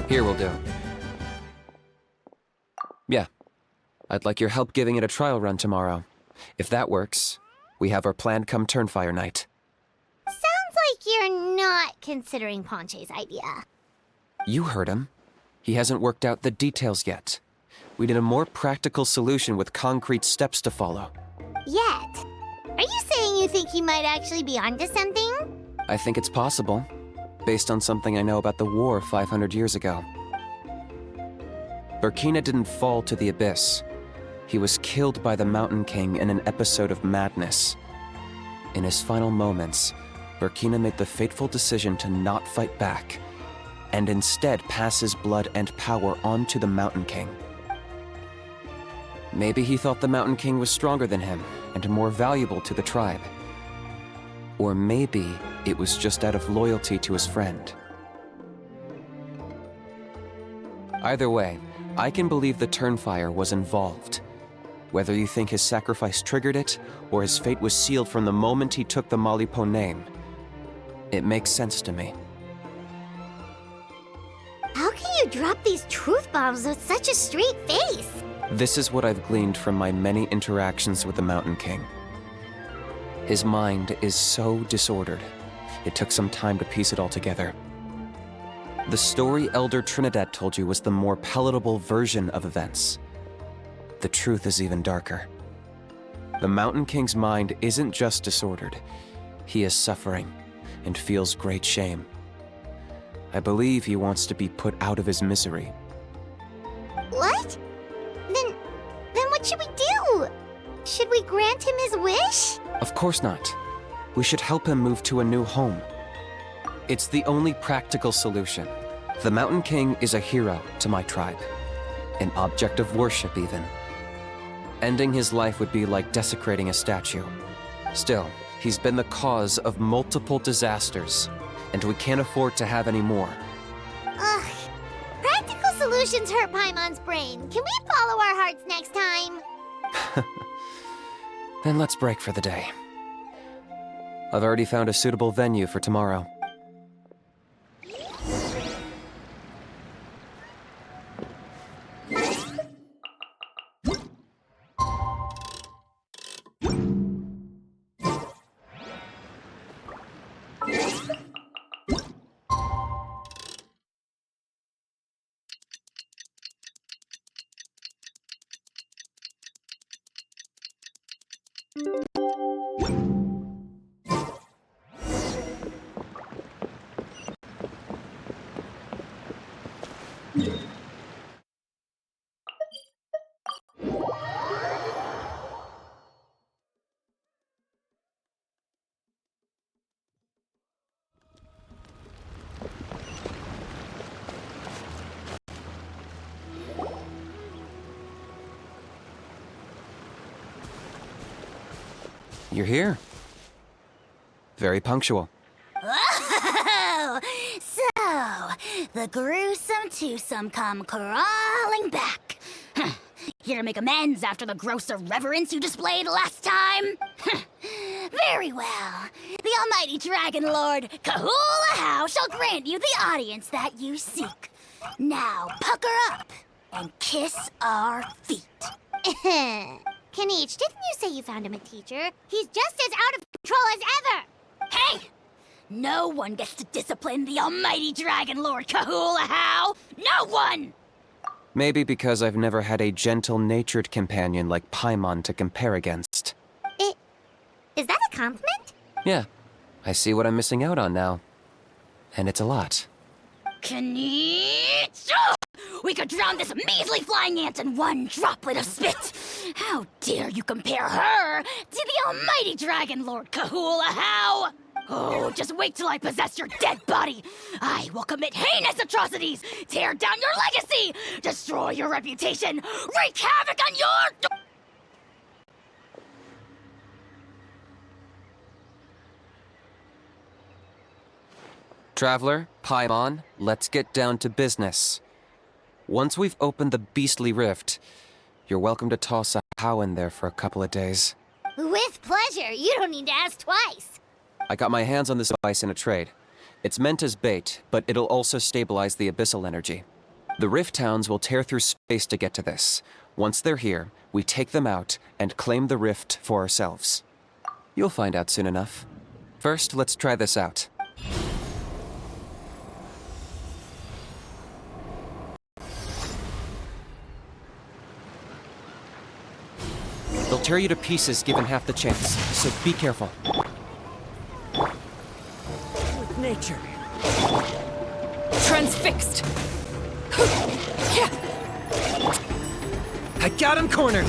Here will do. Yeah. I'd like your help giving it a trial run tomorrow. If that works, we have our planned come Turnfire night. Sounds like you're not considering Ponche's idea. You heard him. He hasn't worked out the details yet. We need a more practical solution with concrete steps to follow. Yet? Are you saying you think he might actually be onto something? I think it's possible, based on something I know about the war 500 years ago. Burkina didn't fall to the abyss. He was killed by the Mountain King in an episode of madness. In his final moments, Burkina made the fateful decision to not fight back, and instead pass his blood and power on to the Mountain King. Maybe he thought the Mountain King was stronger than him, and more valuable to the tribe. Or maybe it was just out of loyalty to his friend. Either way, I can believe the Turnfire was involved. Whether you think his sacrifice triggered it, or his fate was sealed from the moment he took the Malipo name, it makes sense to me. How can you drop these truth bombs with such a straight face? This is what I've gleaned from my many interactions with the Mountain King. His mind is so disordered. It took some time to piece it all together. The story Elder Trinidad told you was the more palatable version of events. The truth is even darker. The Mountain King's mind isn't just disordered. He is suffering and feels great shame. I believe he wants to be put out of his misery. What? Then what should we do? Should we grant him his wish? Of course not. We should help him move to a new home. It's the only practical solution. The Mountain King is a hero to my tribe. An object of worship, even. Ending his life would be like desecrating a statue. Still, he's been the cause of multiple disasters, and we can't afford to have any more. Ugh. Practical solutions hurt Paimon's brain. Can we follow our hearts next time? Then let's break for the day. I've already found a suitable venue for tomorrow. You're here. Very punctual. Oh, so the gruesome twosome come crawling back. Here to make amends after the gross irreverence you displayed last time? Very well. The almighty Dragon Lord Kahula shall grant you the audience that you seek. Now pucker up and kiss our feet. Kinich, didn't you say you found him a teacher? He's just as out of control as ever! Hey! No one gets to discipline the almighty Dragon Lord Kahula! No one! Maybe because I've never had a gentle-natured companion like Paimon to compare against. Is that a compliment? Yeah, I see what I'm missing out on now. And it's a lot. Kinich! Oh! We could drown this measly flying ant in one droplet of spit! How dare you compare her to the almighty Dragon Lord Kahula? Oh, just wait till I possess your dead body! I will commit heinous atrocities, tear down your legacy, destroy your reputation, wreak havoc on your... Traveler, Paimon, let's get down to business. Once we've opened the beastly rift, you're welcome to toss a How in there for a couple of days. With pleasure. You don't need to ask twice. I got my hands on this device in a trade. It's meant as bait, but it'll also stabilize the abyssal energy. The Rift Towns will tear through space to get to this. Once they're here, we take them out and claim the Rift for ourselves. You'll find out soon enough. First, let's try this out. They'll tear you to pieces given half the chance, so be careful. With nature. Transfixed! I got him cornered!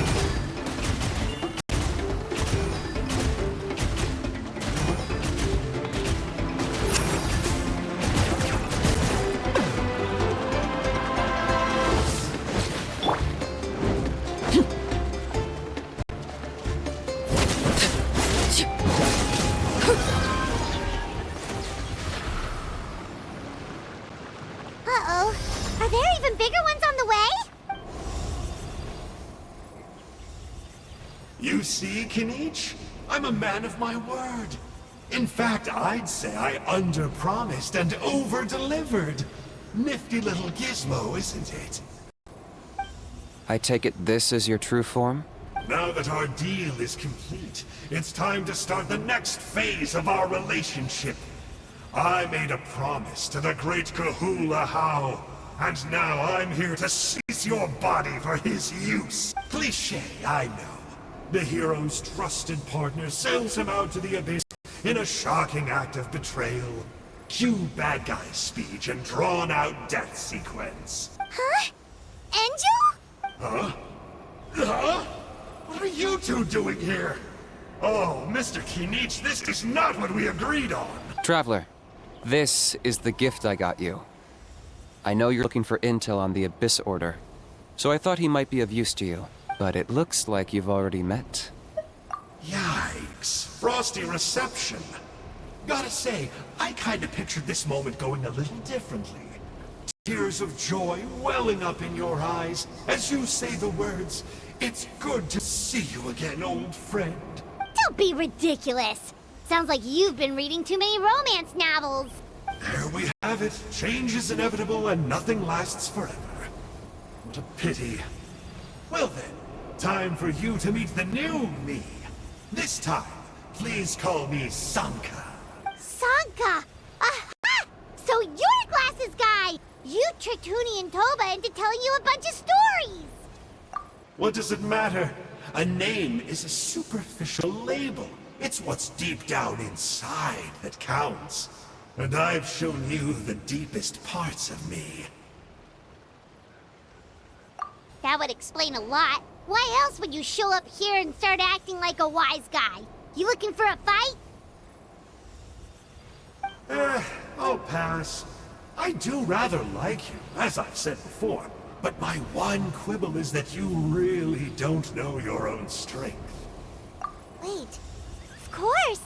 Uh-oh. Are there even bigger ones on the way? You see, Kinich? I'm a man of my word. In fact, I'd say I under-promised and over-delivered. Nifty little gizmo, isn't it? I take it this is your true form? Now that our deal is complete, it's time to start the next phase of our relationship. I made a promise to the great Kahula How, and now I'm here to seize your body for his use. Cliché, I know. The hero's trusted partner sells him out to the abyss in a shocking act of betrayal. Cue bad guy speech and drawn-out death sequence. Huh? Angel? Huh? Huh? What are you two doing here? Oh, Mr. Kinich, this is not what we agreed on. Traveler, this is the gift I got you. I know you're looking for intel on the Abyss Order, so I thought he might be of use to you. But it looks like you've already met. Yikes. Frosty reception. Gotta say, I kinda pictured this moment going a little differently. Tears of joy welling up in your eyes as you say the words, "It's good to see you again, old friend." Don't be ridiculous. Sounds like you've been reading too many romance novels. There we have it. Change is inevitable and nothing lasts forever. What a pity. Well then, time for you to meet the new me. This time, please call me Sanka. Sanka! Aha! So you're a glasses guy! You tricked Huni and Toba into telling you a bunch of stories! What does it matter? A name is a superficial label. It's what's deep down inside that counts. And I've shown you the deepest parts of me. That would explain a lot. Why else would you show up here and start acting like a wise guy? You looking for a fight? I'll pass. I do rather like you, as I've said before. But my one quibble is that you really don't know your own strength. Wait, of course!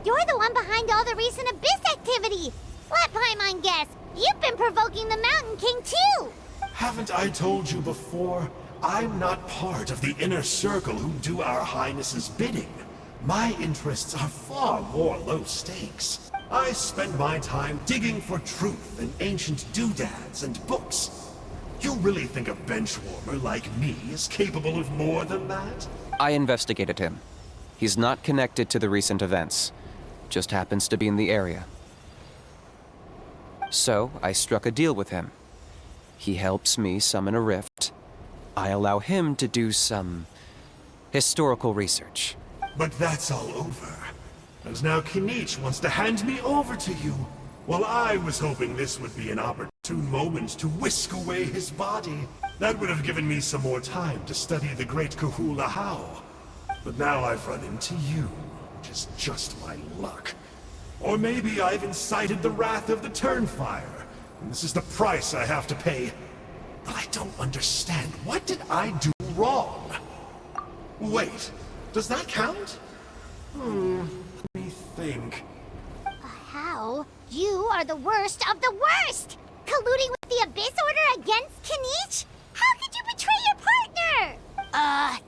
You're the one behind all the recent Abyss activity! Let Paimon guess, you've been provoking the Mountain King too! Haven't I told you before? I'm not part of the inner circle who do our Highness's bidding. My interests are far more low stakes. I spend my time digging for truth in ancient doodads and books. You really think a benchwarmer like me is capable of more than that? I investigated him. He's not connected to the recent events. Just happens to be in the area. So, I struck a deal with him. He helps me summon a rift. I allow him to do some historical research. But that's all over. And now Kinich wants to hand me over to you. Well, I was hoping this would be an opportune moment to whisk away his body. That would have given me some more time to study the great Kahula How. But now I've run into you, which is just my luck. Or maybe I've incited the wrath of the Turnfire, and this is the price I have to pay. But I don't understand. What did I do wrong? Wait, does that count? Let me think. How? You are the worst of the worst! Colluding with the Abyss Order against Kinich? How could you betray your partner?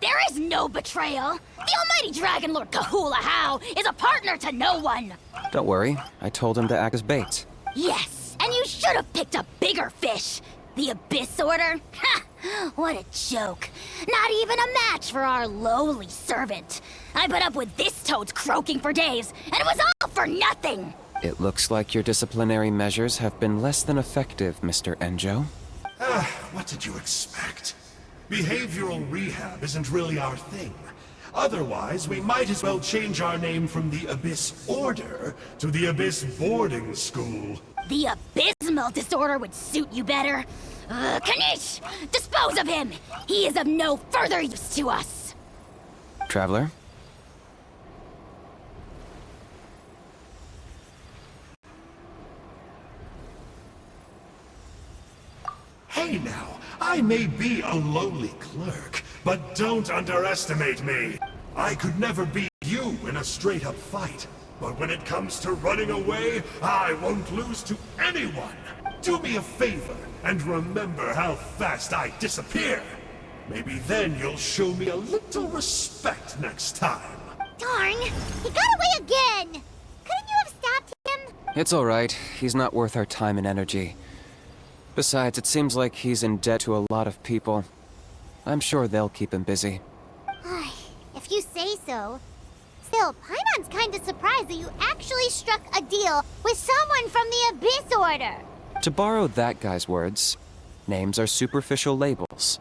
There is no betrayal. The almighty Dragon Lord Kahula How is a partner to no one. Don't worry, I told him to act as bait. Yes, and you should have picked a bigger fish. The Abyss Order? Ha! What a joke. Not even a match for our lowly servant. I put up with this toad's croaking for days, and it was all for nothing! It looks like your disciplinary measures have been less than effective, Mr. Enjo. What did you expect? Behavioral rehab isn't really our thing. Otherwise, we might as well change our name from the Abyss Order to the Abyss Boarding School. The abysmal disorder would suit you better. Kinich! Dispose of him! He is of no further use to us! Traveler? Hey now, I may be a lowly clerk, but don't underestimate me. I could never beat you in a straight-up fight. But when it comes to running away, I won't lose to anyone. Do me a favor and remember how fast I disappear. Maybe then you'll show me a little respect next time. Darn! He got away again! Couldn't you have stopped him? It's alright. He's not worth our time and energy. Besides, it seems like he's in debt to a lot of people. I'm sure they'll keep him busy. If you say so. Still, Paimon's kinda surprised that you actually struck a deal with someone from the Abyss Order. To borrow that guy's words, names are superficial labels.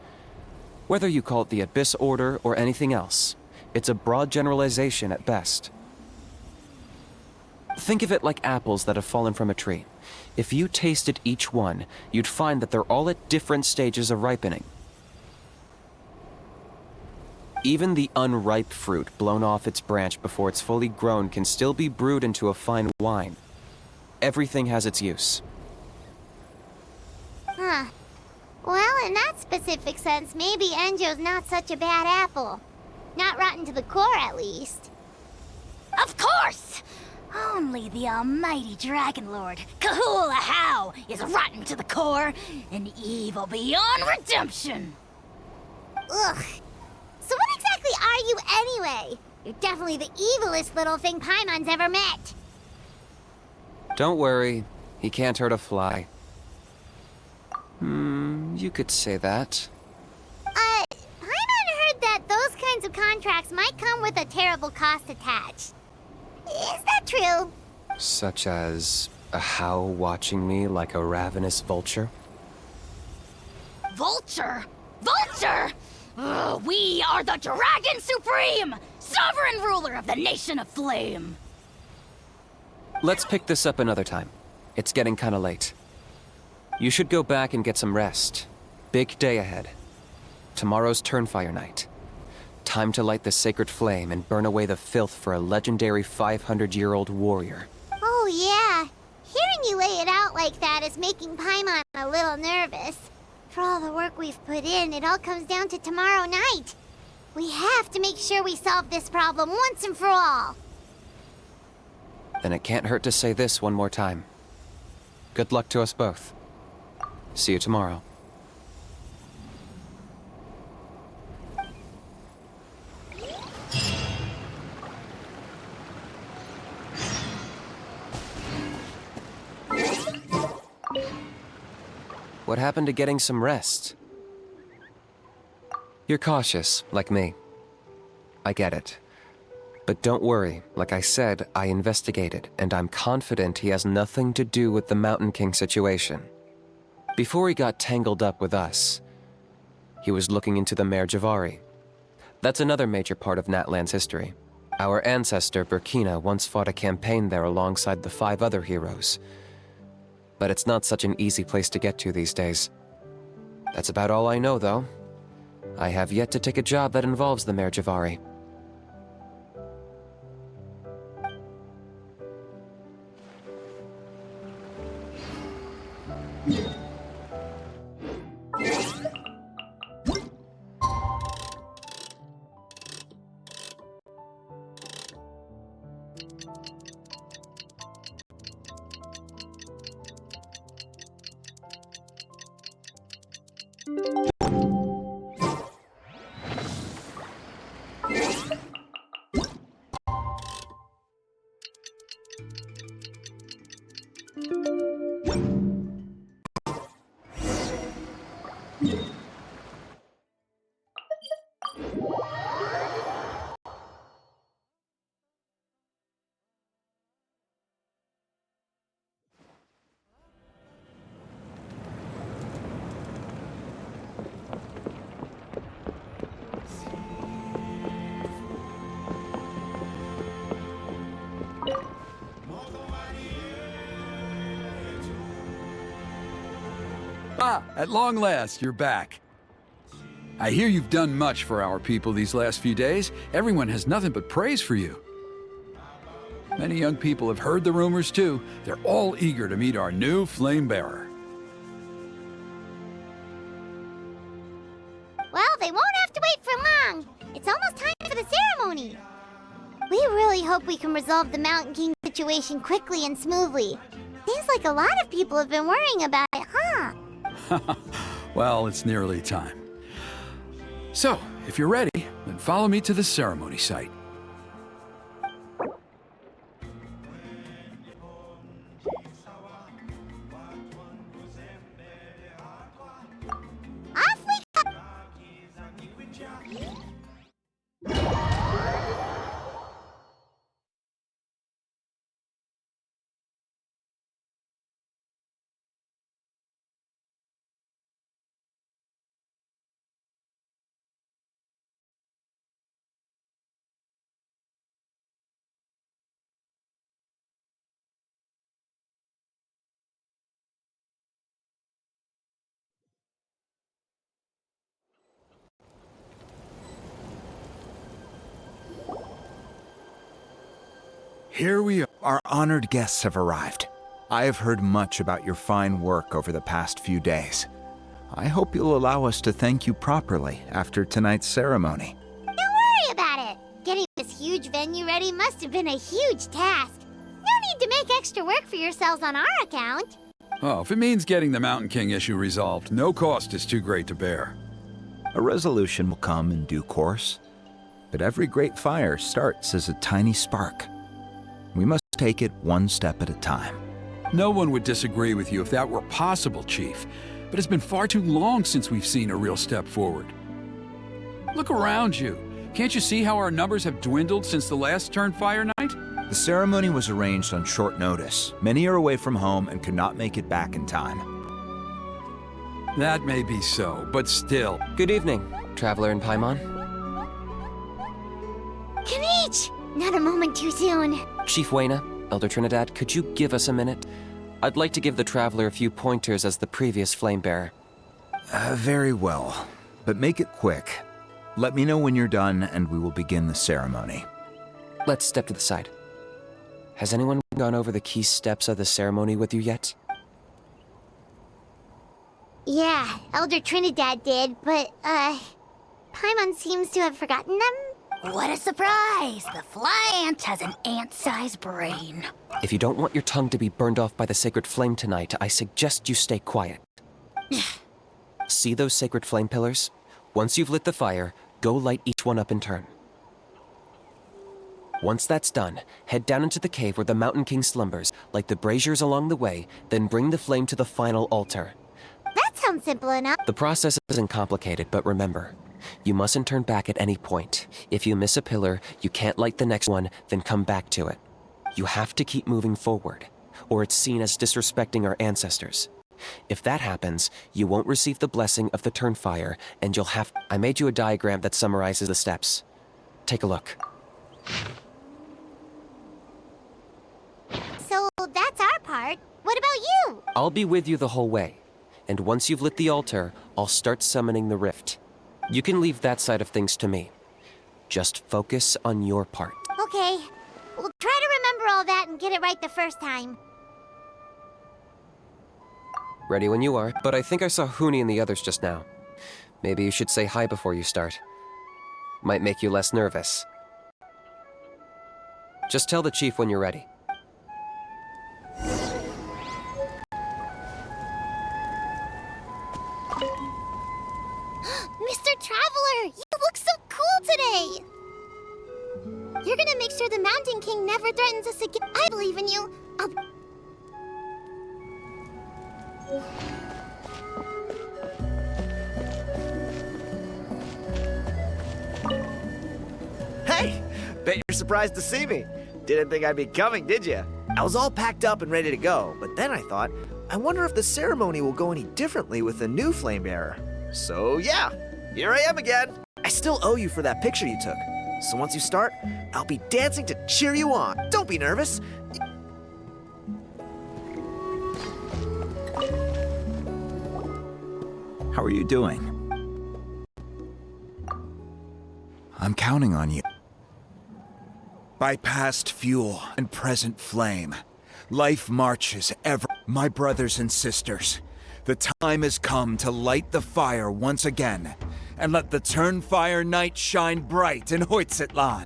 Whether you call it the Abyss Order or anything else, it's a broad generalization at best. Think of it like apples that have fallen from a tree. If you tasted each one, you'd find that they're all at different stages of ripening. Even the unripe fruit blown off its branch before it's fully grown can still be brewed into a fine wine. Everything has its use. Huh. Well, in that specific sense, maybe Enjo's not such a bad apple. Not rotten to the core, at least. Of course! Only the almighty Dragon Lord, Kahula How, is rotten to the core and evil beyond redemption. Ugh. So what exactly are you anyway? You're definitely the evilest little thing Paimon's ever met. Don't worry, he can't hurt a fly. You could say that. Paimon heard that those kinds of contracts might come with a terrible cost attached. Is that true? Such as a How watching me like a ravenous vulture? Vulture? Vulture! We are the Dragon Supreme! Sovereign ruler of the Nation of Flame! Let's pick this up another time. It's getting kinda late. You should go back and get some rest. Big day ahead. Tomorrow's Turnfire night. Time to light the sacred flame and burn away the filth for a legendary 500-year-old warrior. Oh yeah. Hearing you lay it out like that is making Paimon a little nervous. For all the work we've put in, it all comes down to tomorrow night. We have to make sure we solve this problem once and for all. Then it can't hurt to say this one more time. Good luck to us both. See you tomorrow. What happened to getting some rest? You're cautious, like me. I get it. But don't worry, like I said, I investigated, and I'm confident he has nothing to do with the Mountain King situation. Before he got tangled up with us, he was looking into the Mare Javari. That's another major part of Natlan's history. Our ancestor, Burkina, once fought a campaign there alongside the 5 other heroes. But it's not such an easy place to get to these days. That's about all I know, though. I have yet to take a job that involves the Mare Javari. Ah, at long last, you're back. I hear you've done much for our people these last few days. Everyone has nothing but praise for you. Many young people have heard the rumors too. They're all eager to meet our new flame bearer. Well, they won't have to wait for long. It's almost time for the ceremony. We really hope we can resolve the Mountain King situation quickly and smoothly. Seems like a lot of people have been worrying about it, huh? Well, it's nearly time. So, if you're ready, then follow me to the ceremony site. Off we go! Here we are. Our honored guests have arrived. I have heard much about your fine work over the past few days. I hope you'll allow us to thank you properly after tonight's ceremony. Don't worry about it. Getting this huge venue ready must have been a huge task. No need to make extra work for yourselves on our account. Oh, if it means getting the Mountain King issue resolved, no cost is too great to bear. A resolution will come in due course, but every great fire starts as a tiny spark. We must take it one step at a time. No one would disagree with you if that were possible, Chief, but it's been far too long since we've seen a real step forward. Look around you. Can't you see how our numbers have dwindled since the last Turnfire night? The ceremony was arranged on short notice. Many are away from home and could not make it back in time. That may be so, but still. Good evening, Traveler in Paimon. Kinich! Not a moment too soon. Chief Wayna, Elder Trinidad, could you give us a minute? I'd like to give the Traveler a few pointers as the previous Flamebearer. Very well, but make it quick. Let me know when you're done and we will begin the ceremony. Let's step to the side. Has anyone gone over the key steps of the ceremony with you yet? Yeah, Elder Trinidad did, but, Paimon seems to have forgotten them. What a surprise! The fly ant has an ant-sized brain. If you don't want your tongue to be burned off by the sacred flame tonight, I suggest you stay quiet. See those sacred flame pillars? Once you've lit the fire, go light each one up in turn. Once that's done, head down into the cave where the Mountain King slumbers, light the braziers along the way, then bring the flame to the final altar. That sounds simple enough. The process isn't complicated, but remember, you mustn't turn back at any point. If you miss a pillar, you can't light the next one, then come back to it. You have to keep moving forward, or it's seen as disrespecting our ancestors. If that happens, you won't receive the blessing of the Turnfire, and you'll have... I made you a diagram that summarizes the steps. Take a look. So that's our part. What about you? I'll be with you the whole way, and once you've lit the altar, I'll start summoning the rift. You can leave that side of things to me. Just focus on your part. Okay. We'll try to remember all that and get it right the first time. Ready when you are, but I think I saw Huni and the others just now. Maybe you should say hi before you start. Might make you less nervous. Just tell the chief when you're ready. Mr. Traveler, you look so cool today! You're gonna make sure the Mountain King never threatens us again. I believe in you. surprised to see me. Didn't think I'd be coming, did you? I was all packed up and ready to go, but then I thought, I wonder if the ceremony will go any differently with the new flame bearer. So yeah, here I am again. I still owe you for that picture you took. So once you start, I'll be dancing to cheer you on. Don't be nervous. How are you doing? I'm counting on you. By past fuel and present flame, life marches ever. My brothers and sisters, the time has come to light the fire once again, and let the Turnfire night shine bright in Hoytzitlan.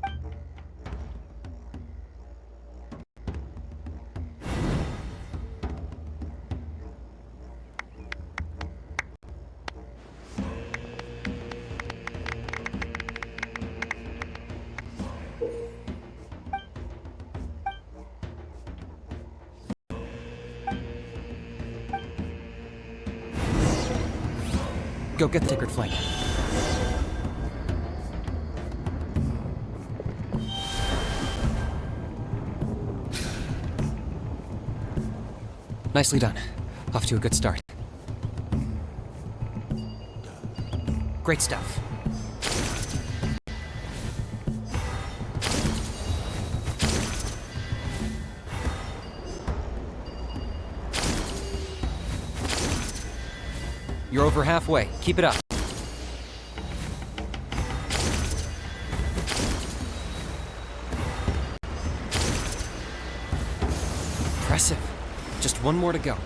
Go get the sacred flame. Nicely done. Off to a good start. Great stuff. You're over halfway. Keep it up. Impressive. Just one more to go.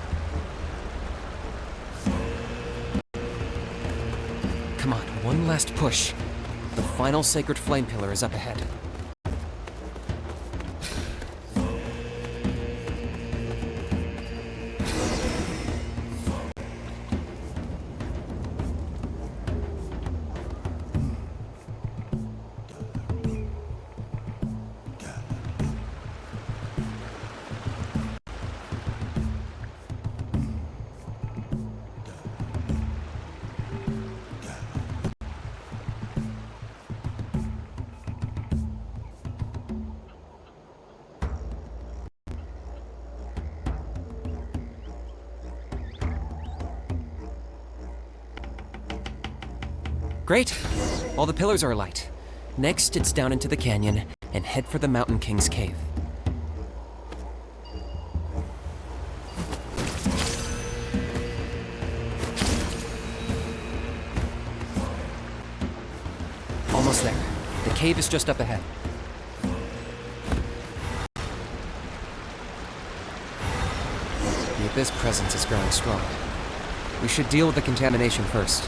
Come on, one last push. The final sacred flame pillar is up ahead. Great! All the pillars are alight. Next, it's down into the canyon and head for the Mountain King's cave. Almost there. The cave is just up ahead. The Abyss presence is growing strong. We should deal with the contamination first.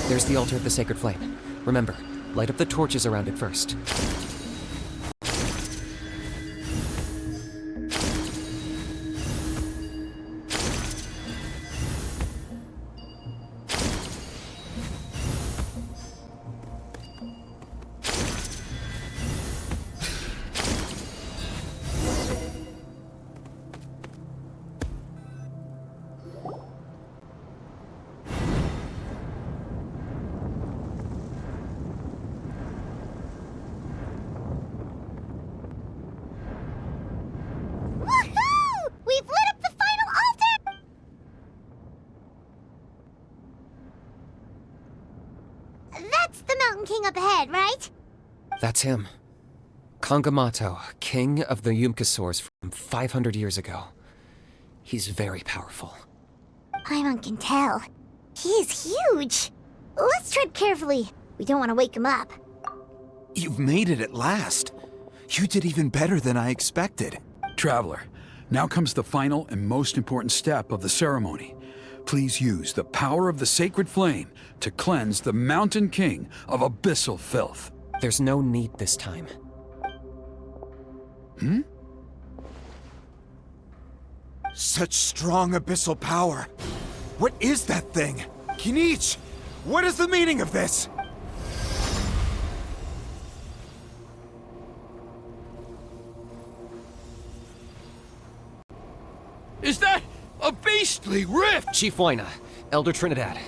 There's the altar of the sacred flame. Remember, light up the torches around it first. Mountain King up ahead, right? That's him. Kangamato, king of the Yumkasaurs from 500 years ago. He's very powerful. Paimon can tell. He is huge. Let's tread carefully. We don't want to wake him up. You've made it at last. You did even better than I expected. Traveler, now comes the final and most important step of the ceremony. Please use the power of the sacred flame to cleanse the Mountain King of abyssal filth. There's no need this time. Such strong abyssal power. What is that thing? Kinich, what is the meaning of this? Is that a beastly rift? Chief Waina, Elder Trinidad,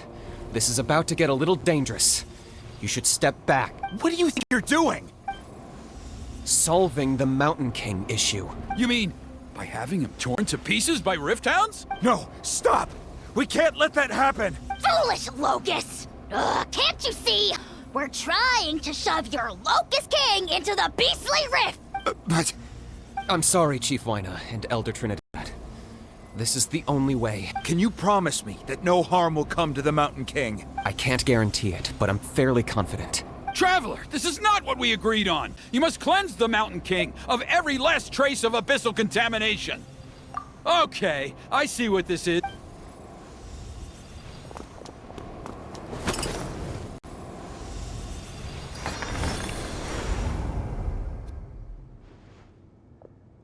this is about to get a little dangerous. You should step back. What do you think you're doing? Solving the Mountain King issue. You mean by having him torn to pieces by rift hounds? No, stop! We can't let that happen! Foolish Locust! Can't you see? We're trying to shove your Locust King into the beastly rift! But... I'm sorry, Chief Waina and Elder Trinidad. This is the only way. Can you promise me that no harm will come to the Mountain King? I can't guarantee it, but I'm fairly confident. Traveler, this is not what we agreed on. You must cleanse the Mountain King of every last trace of abyssal contamination. Okay, I see what this is.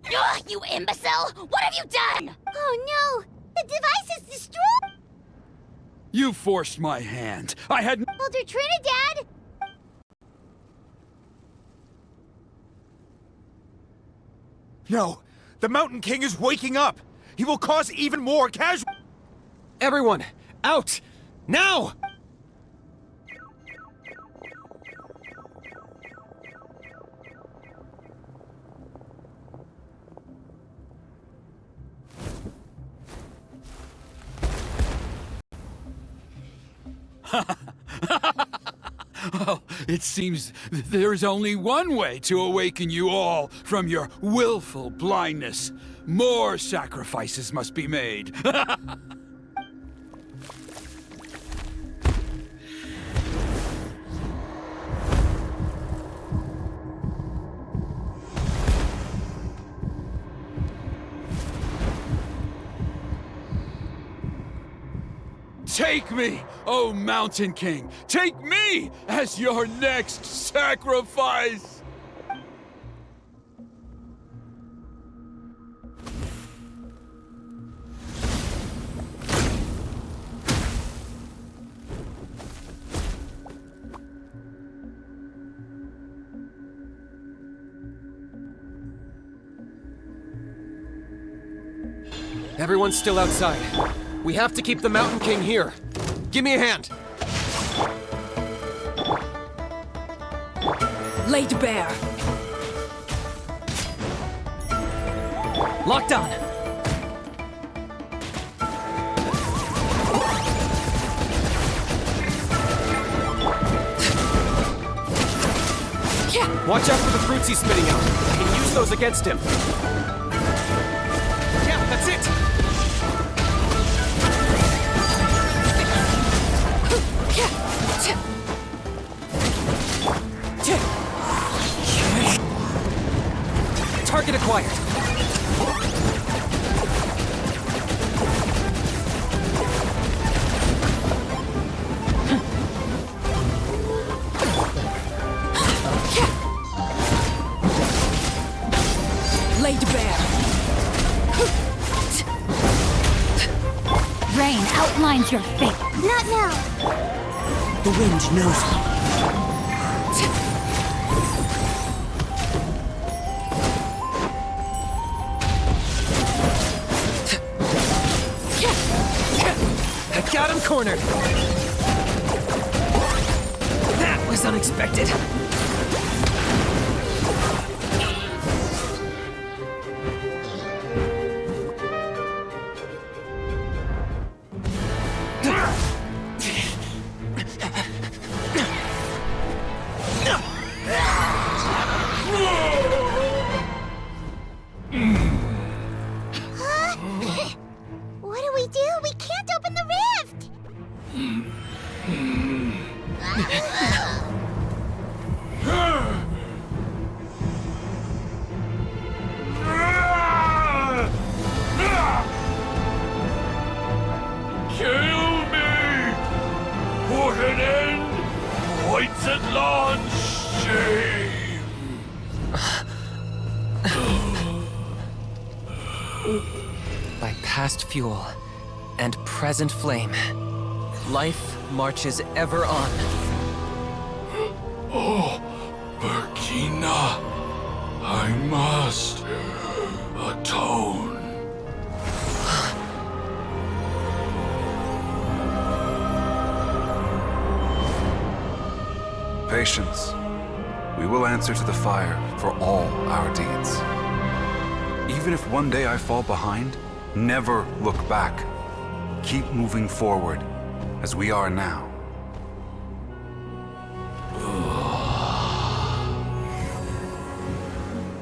Ugh, you imbecile! What have you done? Oh no! The device is destroyed! You forced my hand. I had... Elder Trinidad! No! The Mountain King is waking up! He will cause even more casual... Everyone, out! Now! Well, it seems there is only one way to awaken you all from your willful blindness. More sacrifices must be made. Take me, O Mountain King! Take me as your next sacrifice! Everyone's still outside. We have to keep the Mountain King here. Give me a hand. Laid bare. Locked on. Watch out for the fruits he's spitting out. I can use those against him. Yeah, that's it. Target acquired. Laid bare. Rain outlines your fate. Not now! The wind knows me. I got him cornered. That was unexpected. we do? We can't open the rift! Kill me! Put an end to White Natlan's shame! By past fuel and present flame, life marches ever on. Oh, Burkina, I must atone. Patience. We will answer to the fire for all our deeds. Even if one day I fall behind, never look back. Keep moving forward, as we are now.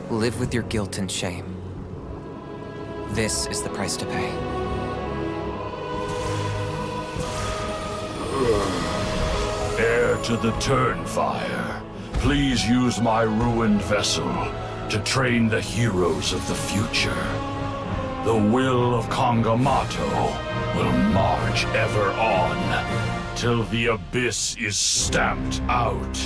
Live with your guilt and shame. This is the price to pay. Heir to the Turnfire, please use my ruined vessel to train the heroes of the future. The will of Kangamato will march ever on, till the abyss is stamped out.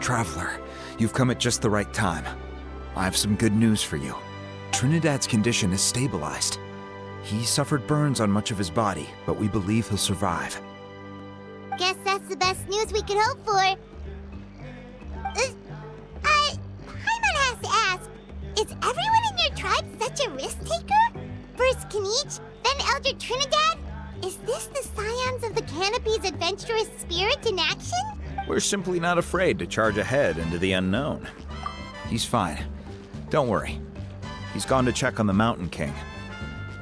Traveler, you've come at just the right time. I have some good news for you. Trinidad's condition is stabilized. He suffered burns on much of his body, but we believe he'll survive. Guess that's the best news we could hope for. Paimon has to ask, is everyone in your tribe such a risk-taker? First Kinich, then Elder Trinidad? Is this the scions of the Canopy's adventurous spirit in action? We're simply not afraid to charge ahead into the unknown. He's fine. Don't worry. He's gone to check on the Mountain King.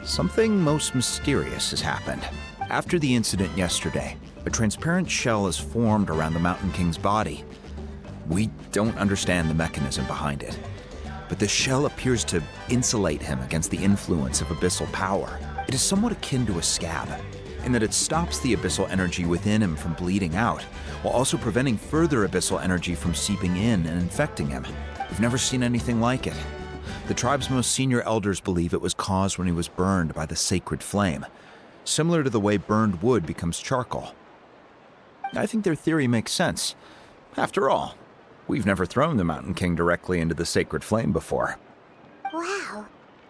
Something most mysterious has happened. After the incident yesterday, a transparent shell has formed around the Mountain King's body. We don't understand the mechanism behind it, but the shell appears to insulate him against the influence of abyssal power. It is somewhat akin to a scab, in that it stops the abyssal energy within him from bleeding out, while also preventing further abyssal energy from seeping in and infecting him. We've never seen anything like it. The tribe's most senior elders believe it was caused when he was burned by the sacred flame, similar to the way burned wood becomes charcoal. I think their theory makes sense. After all, we've never thrown the Mountain King directly into the sacred flame before. Wow.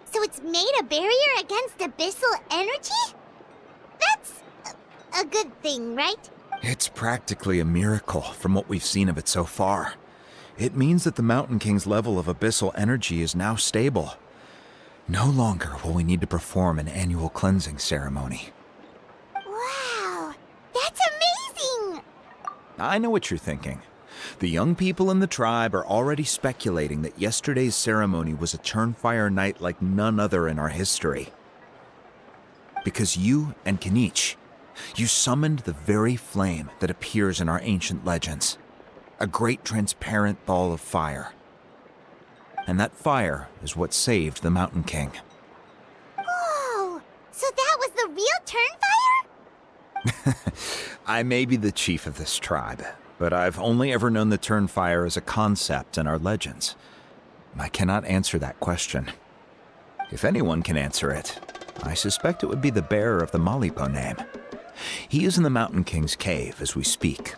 So it's made a barrier against abyssal energy? That's a good thing, right? It's practically a miracle from what we've seen of it so far. It means that the Mountain King's level of abyssal energy is now stable. No longer will we need to perform an annual cleansing ceremony. Wow, that's amazing! I know what you're thinking. The young people in the tribe are already speculating that yesterday's ceremony was a Turnfire night like none other in our history. Because you and Kinich, you summoned the very flame that appears in our ancient legends. A great transparent ball of fire. And that fire is what saved the Mountain King. Whoa! So that was the real Turnfire? I may be the chief of this tribe, but I've only ever known the Turnfire as a concept in our legends. I cannot answer that question. If anyone can answer it, I suspect it would be the bearer of the Malipo name. He is in the Mountain King's cave as we speak.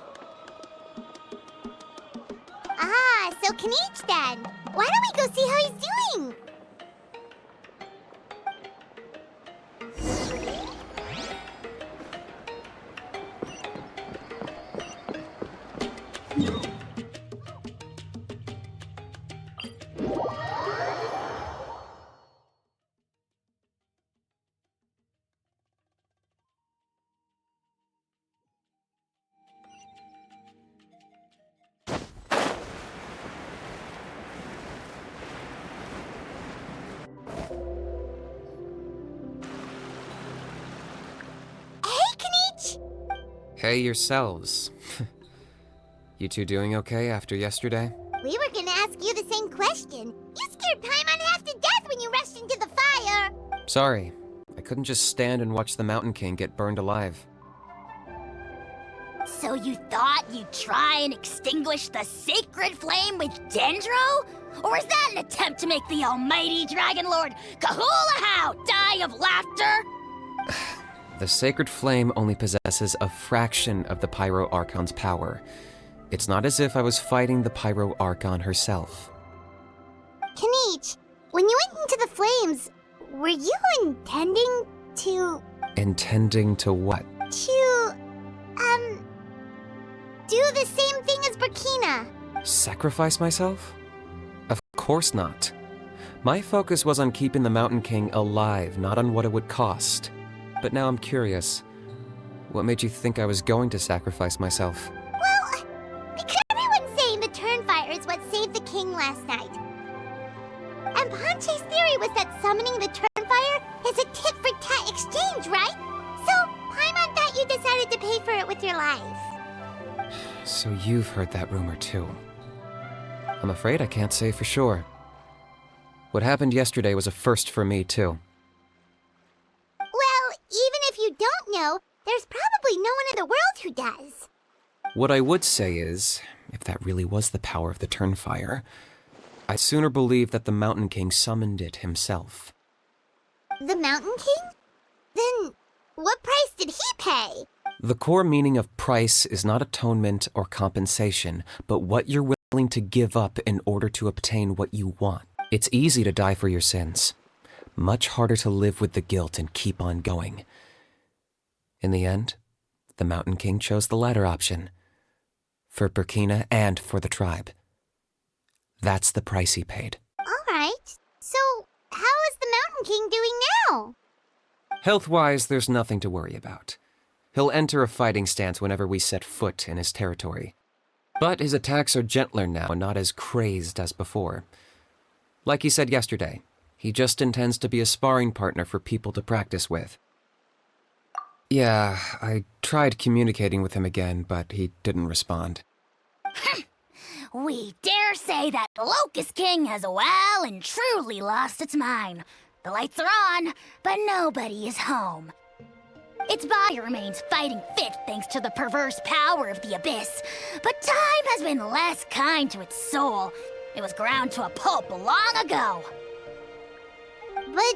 Ah, so Kinich then. Why don't we go see how he's doing? Hey, Kinich! Hey yourselves. You two doing okay after yesterday? We were gonna ask you the same question. You scared Paimon half to death when you rushed into the fire. Sorry. I couldn't just stand and watch the Mountain King get burned alive. So you thought you'd try and extinguish the sacred flame with Dendro? Or is that an attempt to make the almighty Dragon Lord Kahulahow die of laughter? The sacred flame only possesses a fraction of the Pyro Archon's power. It's not as if I was fighting the Pyro Archon herself. Kinich, when you went into the flames, were you intending to... Intending to what? do the same thing as Burkina? Sacrifice myself? Of course not. My focus was on keeping the Mountain King alive, not on what it would cost. But now I'm curious. What made you think I was going to sacrifice myself? Well, because everyone's saying the Turnfire is what saved the king last night. And Ponche's theory was that summoning the Turnfire is a tit-for-tat exchange, right? So, Paimon thought you decided to pay for it with your life. So you've heard that rumor too. I'm afraid I can't say for sure. What happened yesterday was a first for me too. Well, even if you don't know, there's probably no one in the world who does. What I would say is, if that really was the power of the Turnfire, I'd sooner believe that the Mountain King summoned it himself. The Mountain King? Then, what price did he pay? The core meaning of price is not atonement or compensation, but what you're willing to give up in order to obtain what you want. It's easy to die for your sins. Much harder to live with the guilt and keep on going. In the end, the Mountain King chose the latter option. For Burkina and for the tribe. That's the price he paid. Alright, so how is the Mountain King doing now? Health-wise, there's nothing to worry about. He'll enter a fighting stance whenever we set foot in his territory. But his attacks are gentler now and not as crazed as before. Like he said yesterday, he just intends to be a sparring partner for people to practice with. Yeah, I tried communicating with him again, but he didn't respond. We dare say that Locust King has well and truly lost its mind. The lights are on, but nobody is home. Its body remains fighting fit thanks to the perverse power of the Abyss, but time has been less kind to its soul. It was ground to a pulp long ago. But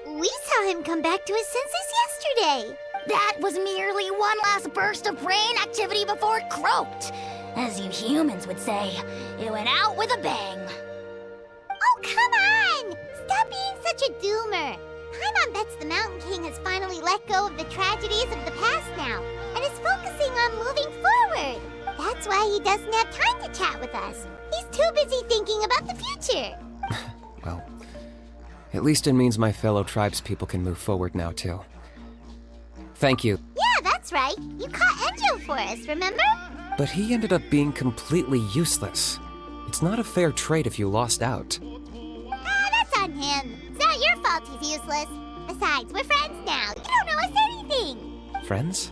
we saw him come back to his senses yesterday. That was merely one last burst of brain activity before it croaked. As you humans would say, it went out with a bang. Oh, come on! Stop being such a doomer. Paimon bets the Mountain King has finally let go of the tragedies of the past now, and is focusing on moving forward. That's why he doesn't have time to chat with us. He's too busy thinking about the future. Well, at least it means my fellow tribespeople can move forward now, too. Thank you. Yeah, that's right. You caught Enjo for us, remember? But he ended up being completely useless. It's not a fair trade if you lost out. Ah, that's on him. It's not your fault he's useless. Besides, we're friends now. You don't owe us anything. Friends?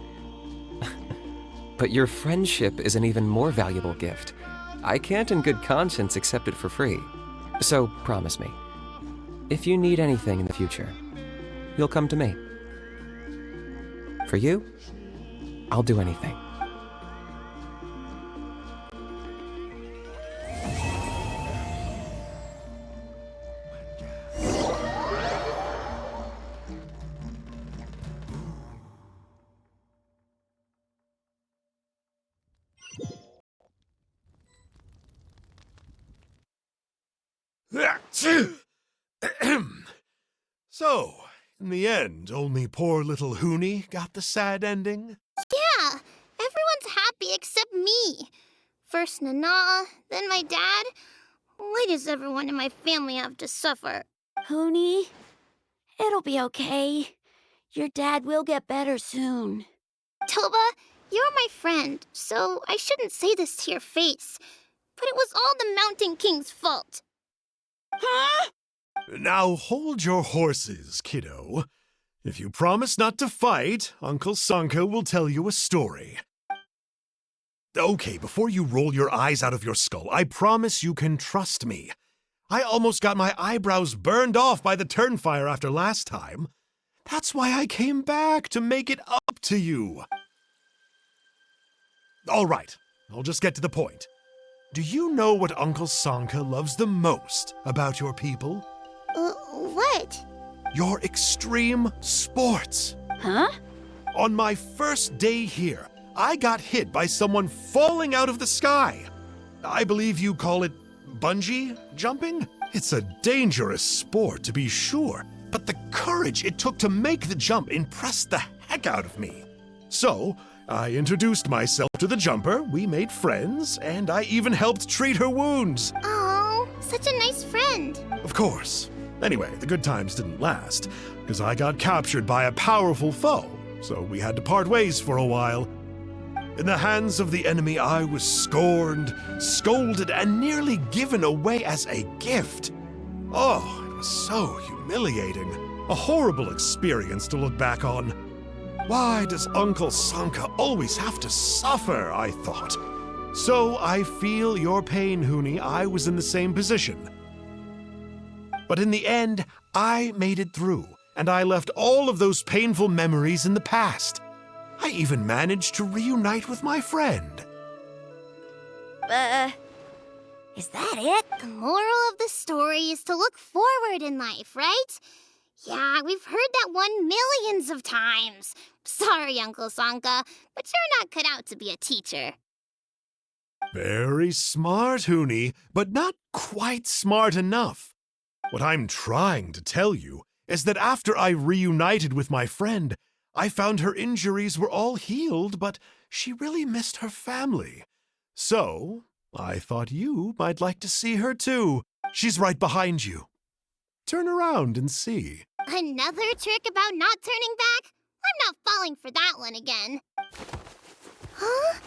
But your friendship is an even more valuable gift. I can't in good conscience accept it for free. So promise me, if you need anything in the future, you'll come to me. For you, I'll do anything. So, in the end, only poor little Hoonie got the sad ending? Yeah, everyone's happy except me. First Nana, then my dad. Why does everyone in my family have to suffer? Hoonie, it'll be okay. Your dad will get better soon. Toba, you're my friend, so I shouldn't say this to your face. But it was all the Mountain King's fault. Huh? Now hold your horses, kiddo. If you promise not to fight, Uncle Sanka will tell you a story. Okay, before you roll your eyes out of your skull, I promise you can trust me. I almost got my eyebrows burned off by the turnfire after last time. That's why I came back, to make it up to you. All right, I'll just get to the point. Do you know what Uncle Sanka loves the most about your people? What? Your extreme sports. Huh? On my first day here, I got hit by someone falling out of the sky. I believe you call it bungee jumping? It's a dangerous sport, to be sure, but the courage it took to make the jump impressed the heck out of me. So, I introduced myself to the jumper, we made friends, and I even helped treat her wounds. Oh, such a nice friend. Of course. Anyway, the good times didn't last, because I got captured by a powerful foe, so we had to part ways for a while. In the hands of the enemy, I was scorned, scolded, and nearly given away as a gift. Oh, it was so humiliating. A horrible experience to look back on. Why does Uncle Sanka always have to suffer, I thought. So I feel your pain, Hoonie. I was in the same position. But in the end, I made it through, and I left all of those painful memories in the past. I even managed to reunite with my friend. Is that it? The moral of the story is to look forward in life, right? Yeah, we've heard that one millions of times. Sorry, Uncle Sanka, but you're not cut out to be a teacher. Very smart, Hoonie, but not quite smart enough. What I'm trying to tell you is that after I reunited with my friend, I found her injuries were all healed, but she really missed her family. So, I thought you might like to see her too. She's right behind you. Turn around and see. Another trick about not turning back? I'm not falling for that one again. Huh?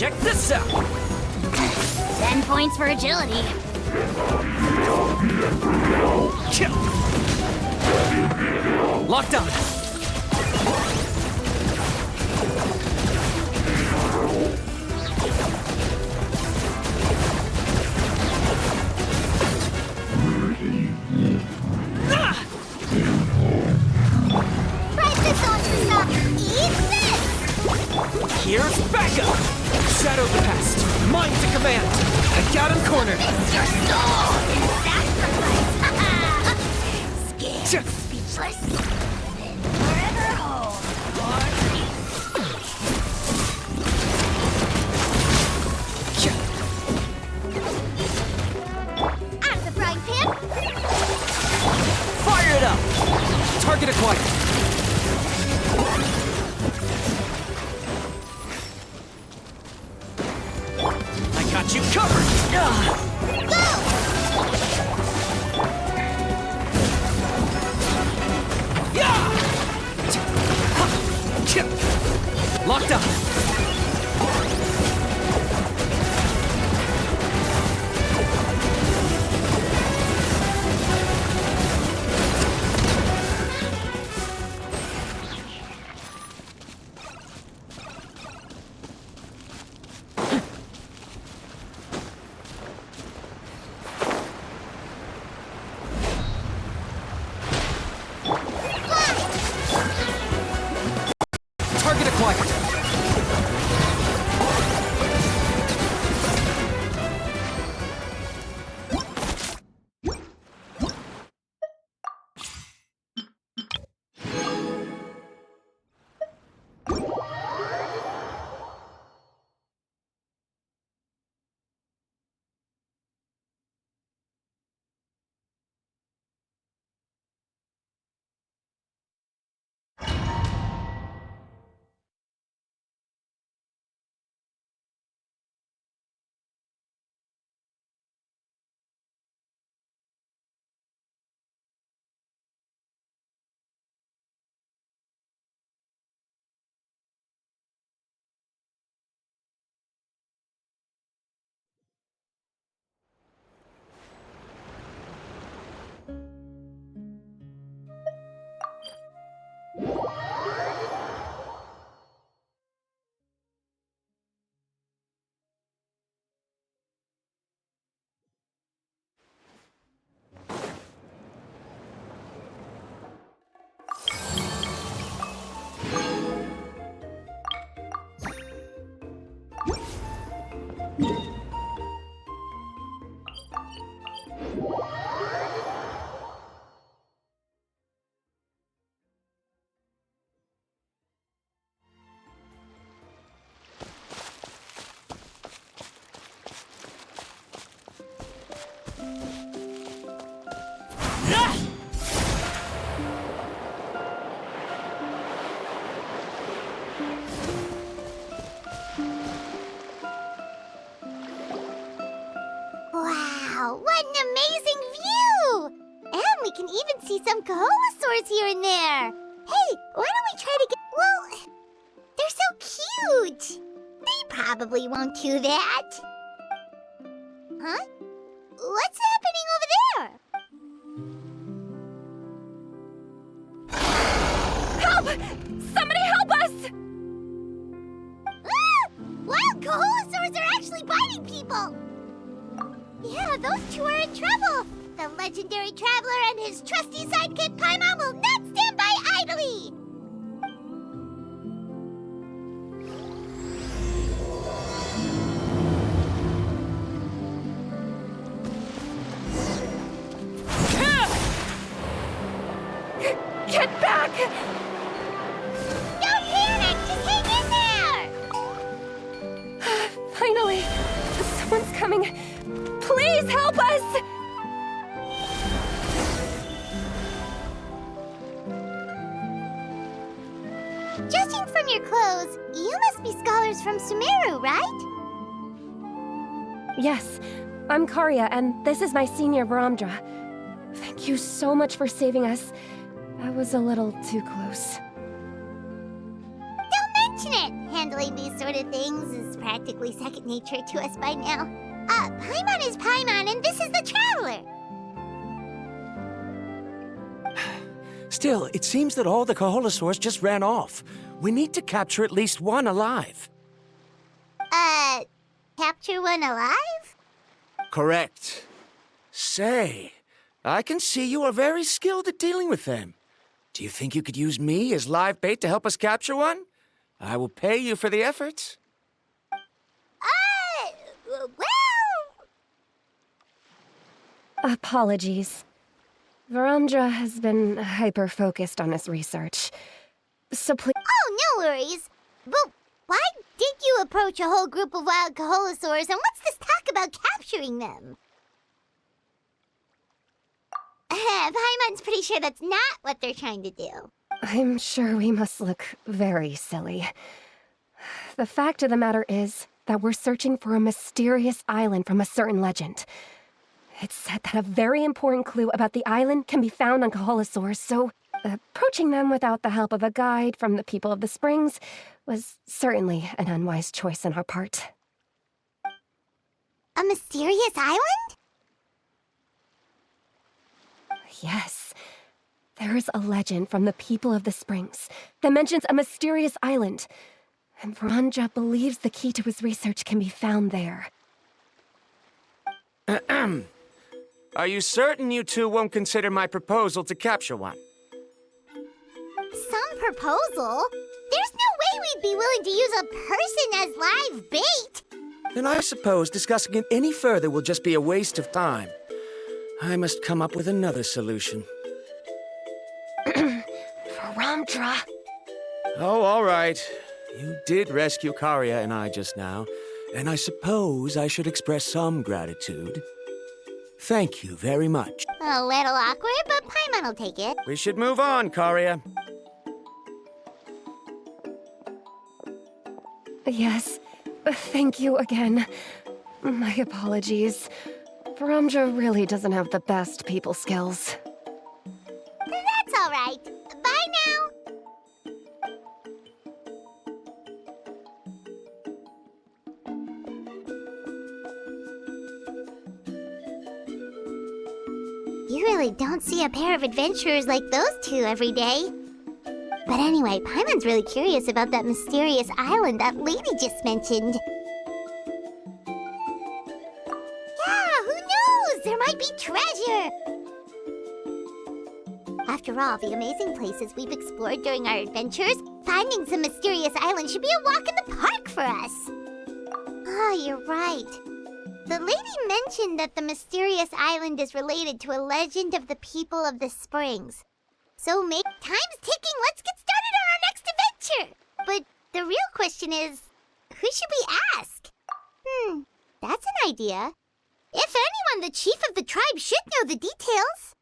Check this out! 10 points for agility. Locked on! Right this on to stop. Eat this! Here's backup! Shadow the past! Mind to command! I got him cornered! Your soul in sacrifice! Scared, speechless, then forever hold your Out of the frying pan! Fire it up! Target acquired! I got you covered! Locked up! Target acquired! Wow, what an amazing view! And we can even see some Coholosaurs here and there. Hey, why don't we try to get... Well, they're so cute. They probably won't do that. Huh? What's happening over there? Help! Somebody help us! Ah! Wild Coholosaurs are actually biting people! Yeah, those two are in trouble. The legendary traveler and his trusty sidekick Paimon will not stand by idly. Get back! Don't panic! Just hang in there! Finally! Someone's coming! Please help us! Judging from your clothes, you must be scholars from Sumeru, right? Yes, I'm Karya, and this is my senior Varamdra. Thank you so much for saving us. That was a little too close. Don't mention it! handling these sort of things is practically second nature to us by now. Paimon is Paimon, and this is the Traveler. Still, it seems that all the Kaholosaurs just ran off. We need to capture at least one alive. Capture one alive? Correct. Say, I can see you are very skilled at dealing with them. Do you think you could use me as live bait to help us capture one? I will pay you for the efforts. Well... Apologies. Varamdra has been hyper-focused on his research. So please... Oh, no worries. But why did you approach a whole group of wild Kaholosaurs, and what's this talk about capturing them? Paimon's pretty sure that's not what they're trying to do. I'm sure we must look very silly. The fact of the matter is that we're searching for a mysterious island from a certain legend. It's said that a very important clue about the island can be found on Kaholosaurs, so approaching them without the help of a guide from the people of the Springs was certainly an unwise choice on our part. A mysterious island? Yes. There is a legend from the people of the Springs that mentions a mysterious island, and Varamdra believes the key to his research can be found there. Are you certain you two won't consider my proposal to capture one? Some proposal? There's no way we'd be willing to use a person as live bait! Then I suppose discussing it any further will just be a waste of time. I must come up with another solution. Varamdra! Oh, all right. You did rescue Karia and I just now, and I suppose I should express some gratitude. Thank you very much. A little awkward, but Paimon will take it. We should move on, Karia. Yes, thank you again. My apologies. Varamdra really doesn't have the best people skills. That's all right. Bye now. You really don't see a pair of adventurers like those two every day. But anyway, Paimon's really curious about that mysterious island that lady just mentioned. Yeah, who knows? There might be treasure! After all the amazing places we've explored during our adventures, finding some mysterious island should be a walk in the park for us. Oh, you're right. The lady mentioned that the mysterious island is related to a legend of the people of the Springs. So time's ticking, let's get started on our next adventure! But the real question is, who should we ask? That's an idea. If anyone, the chief of the tribe should know the details.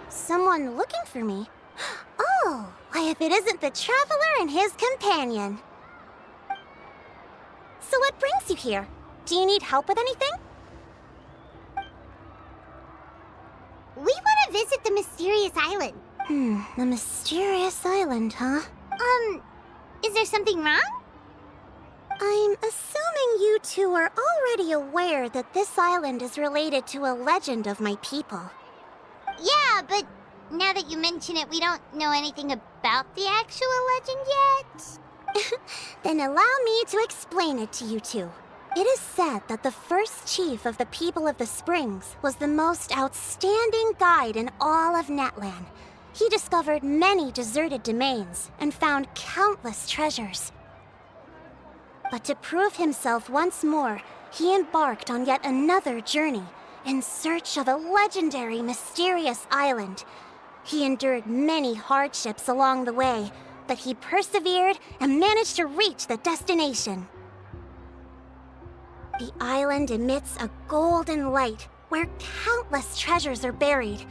Someone looking for me? Oh, why if it isn't the Traveler and his companion. So what brings you here? Do you need help with anything? We want to visit the mysterious island. The mysterious island, huh? Is there something wrong? I'm assuming you two are already aware that this island is related to a legend of my people. Yeah, but now that you mention it, we don't know anything about the actual legend yet. Then allow me to explain it to you two. It is said that the first chief of the people of the Springs was the most outstanding guide in all of Natlan. He discovered many deserted domains and found countless treasures. But to prove himself once more, he embarked on yet another journey in search of a legendary, mysterious island. He endured many hardships along the way, but he persevered and managed to reach the destination. The island emits a golden light where countless treasures are buried.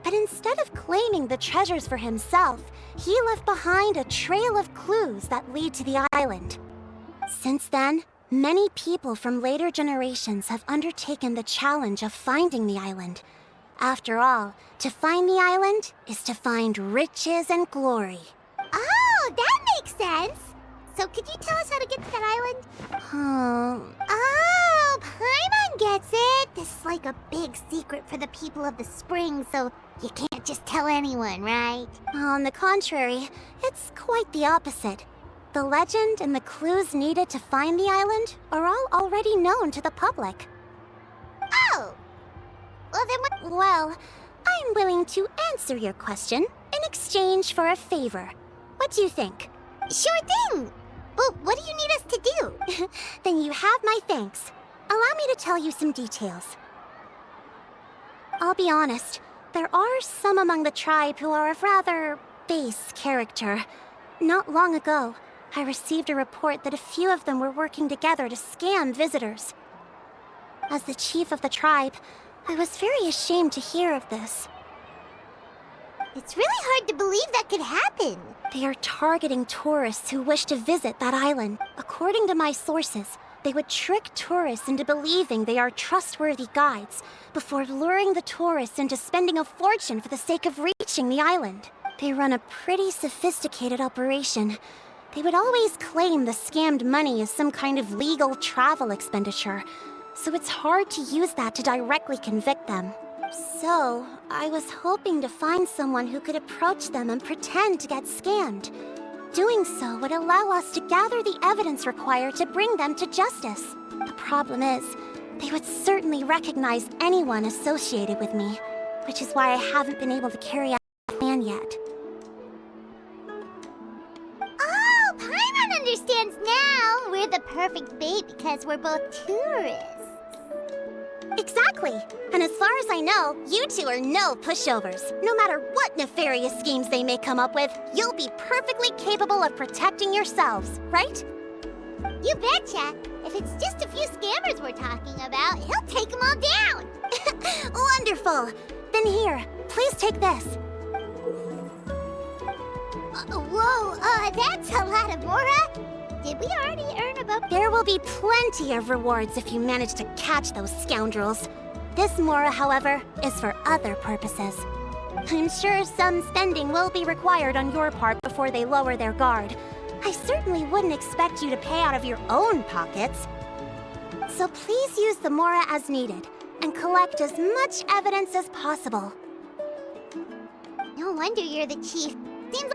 But instead of claiming the treasures for himself, he left behind a trail of clues that lead to the island. Since then, many people from later generations have undertaken the challenge of finding the island. After all, to find the island is to find riches and glory. Oh, that makes sense. So could you tell us how to get to that island? Oh, Paimon gets it. This is like a big secret for the people of the spring, so you can't just tell anyone, right? On the contrary, it's quite the opposite. The legend and the clues needed to find the island are all already known to the public. Oh! Well, then what? Well, I'm willing to answer your question in exchange for a favor. What do you think? Sure thing! But what do you need us to do? Then you have my thanks. Allow me to tell you some details. I'll be honest, there are some among the tribe who are of rather base character. Not long ago, I received a report that a few of them were working together to scam visitors. As the chief of the tribe, I was very ashamed to hear of this. It's really hard to believe that could happen. They are targeting tourists who wish to visit that island. According to my sources, they would trick tourists into believing they are trustworthy guides before luring the tourists into spending a fortune for the sake of reaching the island. They run a pretty sophisticated operation. They would always claim the scammed money is some kind of legal travel expenditure, so it's hard to use that to directly convict them. So, I was hoping to find someone who could approach them and pretend to get scammed. Doing so would allow us to gather the evidence required to bring them to justice. The problem is, they would certainly recognize anyone associated with me, which is why I haven't been able to carry out the plan yet. Oh, Paimon understands now! We're the perfect bait because we're both tourists. Exactly! And as far as I know, you two are no pushovers. No matter what nefarious schemes they may come up with, you'll be perfectly capable of protecting yourselves, right? You betcha! If it's just a few scammers we're talking about, he'll take them all down! Wonderful! Then here, please take this. Whoa, that's a lot of Mora! Did we already earn about... There will be plenty of rewards if you manage to catch those scoundrels. This Mora, however, is for other purposes. I'm sure some spending will be required on your part before they lower their guard. I certainly wouldn't expect you to pay out of your own pockets. So please use the Mora as needed, and collect as much evidence as possible. No wonder you're the chief. Seems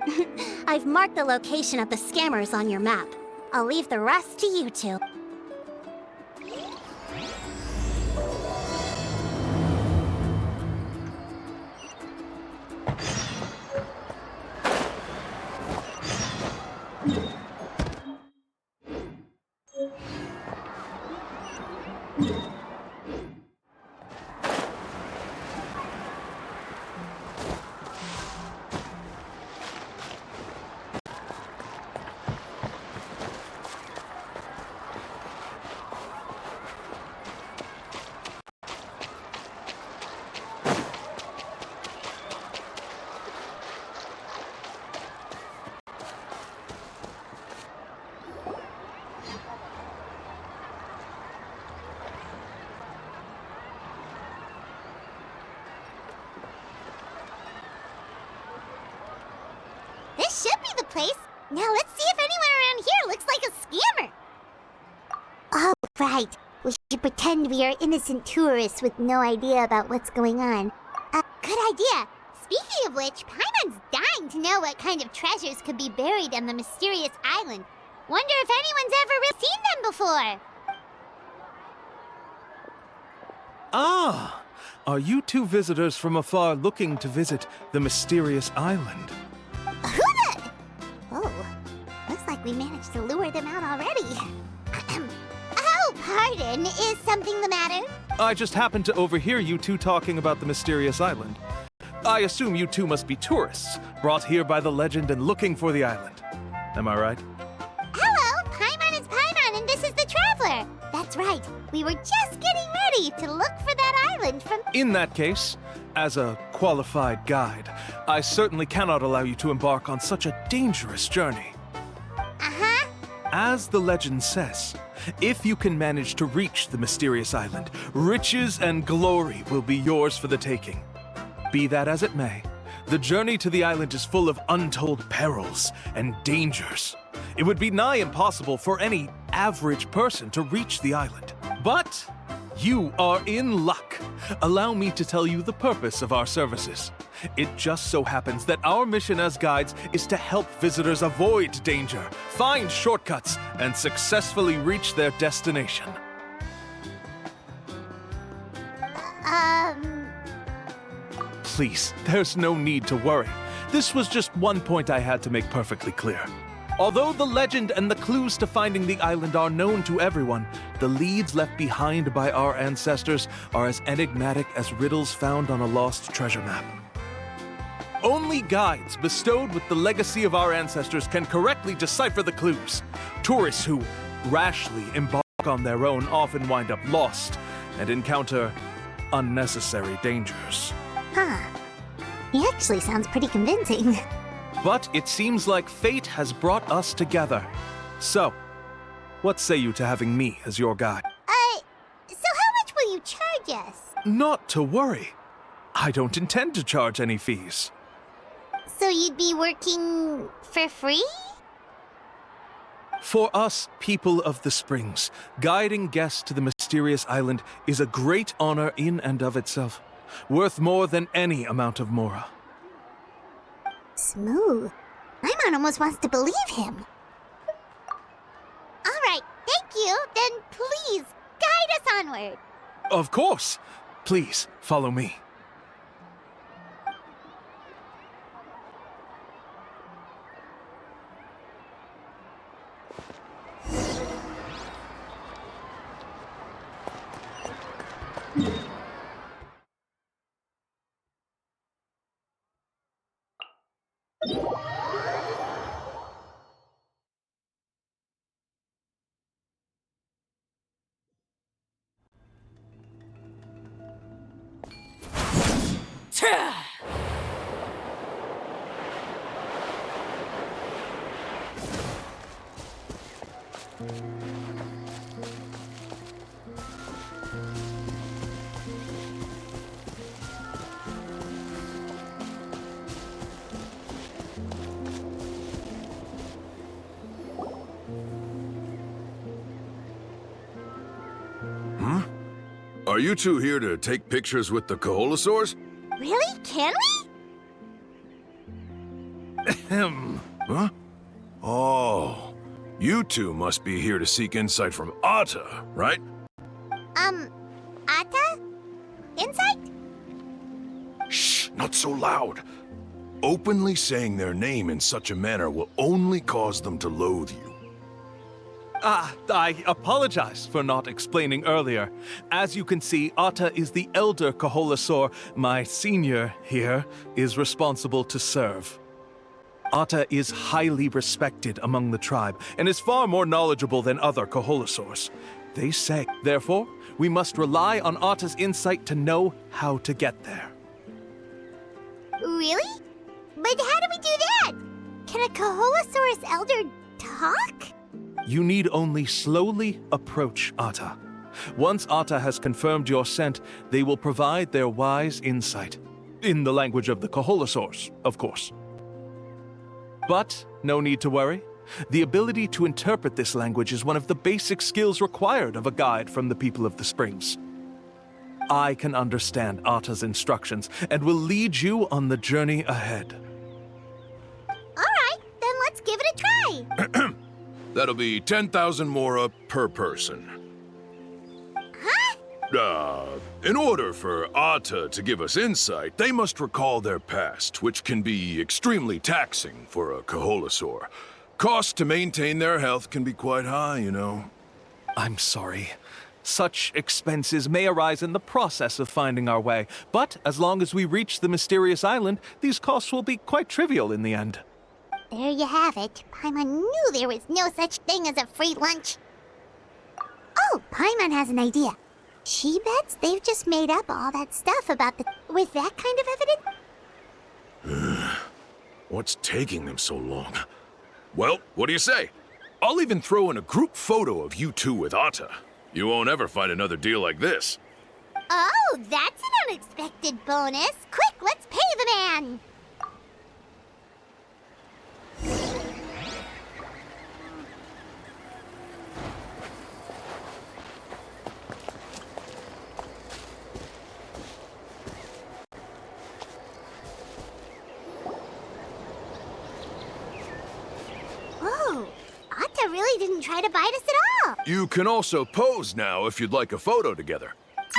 I've marked the location of the scammers on your map. I'll leave the rest to you two. This should be the place. Now let's see if anyone around here looks like a scammer. Oh, right. We should pretend we are innocent tourists with no idea about what's going on. Good idea. Speaking of which, Paimon's dying to know what kind of treasures could be buried on the mysterious island. Wonder if anyone's ever really seen them before. Ah! Are you two visitors from afar looking to visit the mysterious island? Who the... Oh, looks like we managed to lure them out already. Oh, pardon. Is something the matter? I just happened to overhear you two talking about the mysterious island. I assume you two must be tourists, brought here by the legend and looking for the island. Am I right? Hello, Paimon is Paimon, and this is the Traveler. That's right. We were just getting ready to look for that island from... In that case, as a qualified guide, I certainly cannot allow you to embark on such a dangerous journey. Uh-huh. As the legend says, if you can manage to reach the mysterious island, riches and glory will be yours for the taking. Be that as it may, the journey to the island is full of untold perils and dangers. It would be nigh impossible for any average person to reach the island. But you are in luck. Allow me to tell you the purpose of our services. It just so happens that our mission as guides is to help visitors avoid danger, find shortcuts, and successfully reach their destination. Please, there's no need to worry. This was just one point I had to make perfectly clear. Although the legend and the clues to finding the island are known to everyone, the leads left behind by our ancestors are as enigmatic as riddles found on a lost treasure map. Only guides bestowed with the legacy of our ancestors can correctly decipher the clues. Tourists who rashly embark on their own often wind up lost and encounter unnecessary dangers. Huh. He actually sounds pretty convincing. But it seems like fate has brought us together. So, what say you to having me as your guide? So how much will you charge us? Not to worry. I don't intend to charge any fees. So you'd be working for free? For us, people of the Springs, guiding guests to the mysterious island is a great honor in and of itself, worth more than any amount of mora. Smooth. Paimon almost wants to believe him. All right, thank you. Then please, guide us onward. Of course. Please, follow me. Are you two here to take pictures with the Koholosaurs? Really? Can we? Ahem. Huh? Oh, you two must be here to seek insight from Atta, right? Atta? Insight? Shh, not so loud. Openly saying their name in such a manner will only cause them to loathe you. I apologize for not explaining earlier. As you can see, Atta is the elder Koholosaur. My senior here is responsible to serve. Atta is highly respected among the tribe and is far more knowledgeable than other Koholosaurs. They say, therefore, we must rely on Atta's insight to know how to get there. Really? But how do we do that? Can a Koholosaurus elder talk? You need only slowly approach Atta. Once Atta has confirmed your scent, they will provide their wise insight. In the language of the Koholosaurs, of course. But no need to worry. The ability to interpret this language is one of the basic skills required of a guide from the people of the Springs. I can understand Atta's instructions and will lead you on the journey ahead. All right, then let's give it a try. That'll be 10,000 mora per person. Huh? In order for Atta to give us insight, they must recall their past, which can be extremely taxing for a Kaholasaur. Costs to maintain their health can be quite high, you know. I'm sorry. Such expenses may arise in the process of finding our way, but as long as we reach the mysterious island, these costs will be quite trivial in the end. There you have it. Paimon knew there was no such thing as a free lunch. Oh, Paimon has an idea. She bets they've just made up all that stuff about the... with that kind of evidence? What's taking them so long? Well, what do you say? I'll even throw in a group photo of you two with Atta. You won't ever find another deal like this. Oh, that's an unexpected bonus. Quick, let's pay the man. Whoa, Atta really didn't try to bite us at all. You can also pose now if you'd like a photo together. Okay.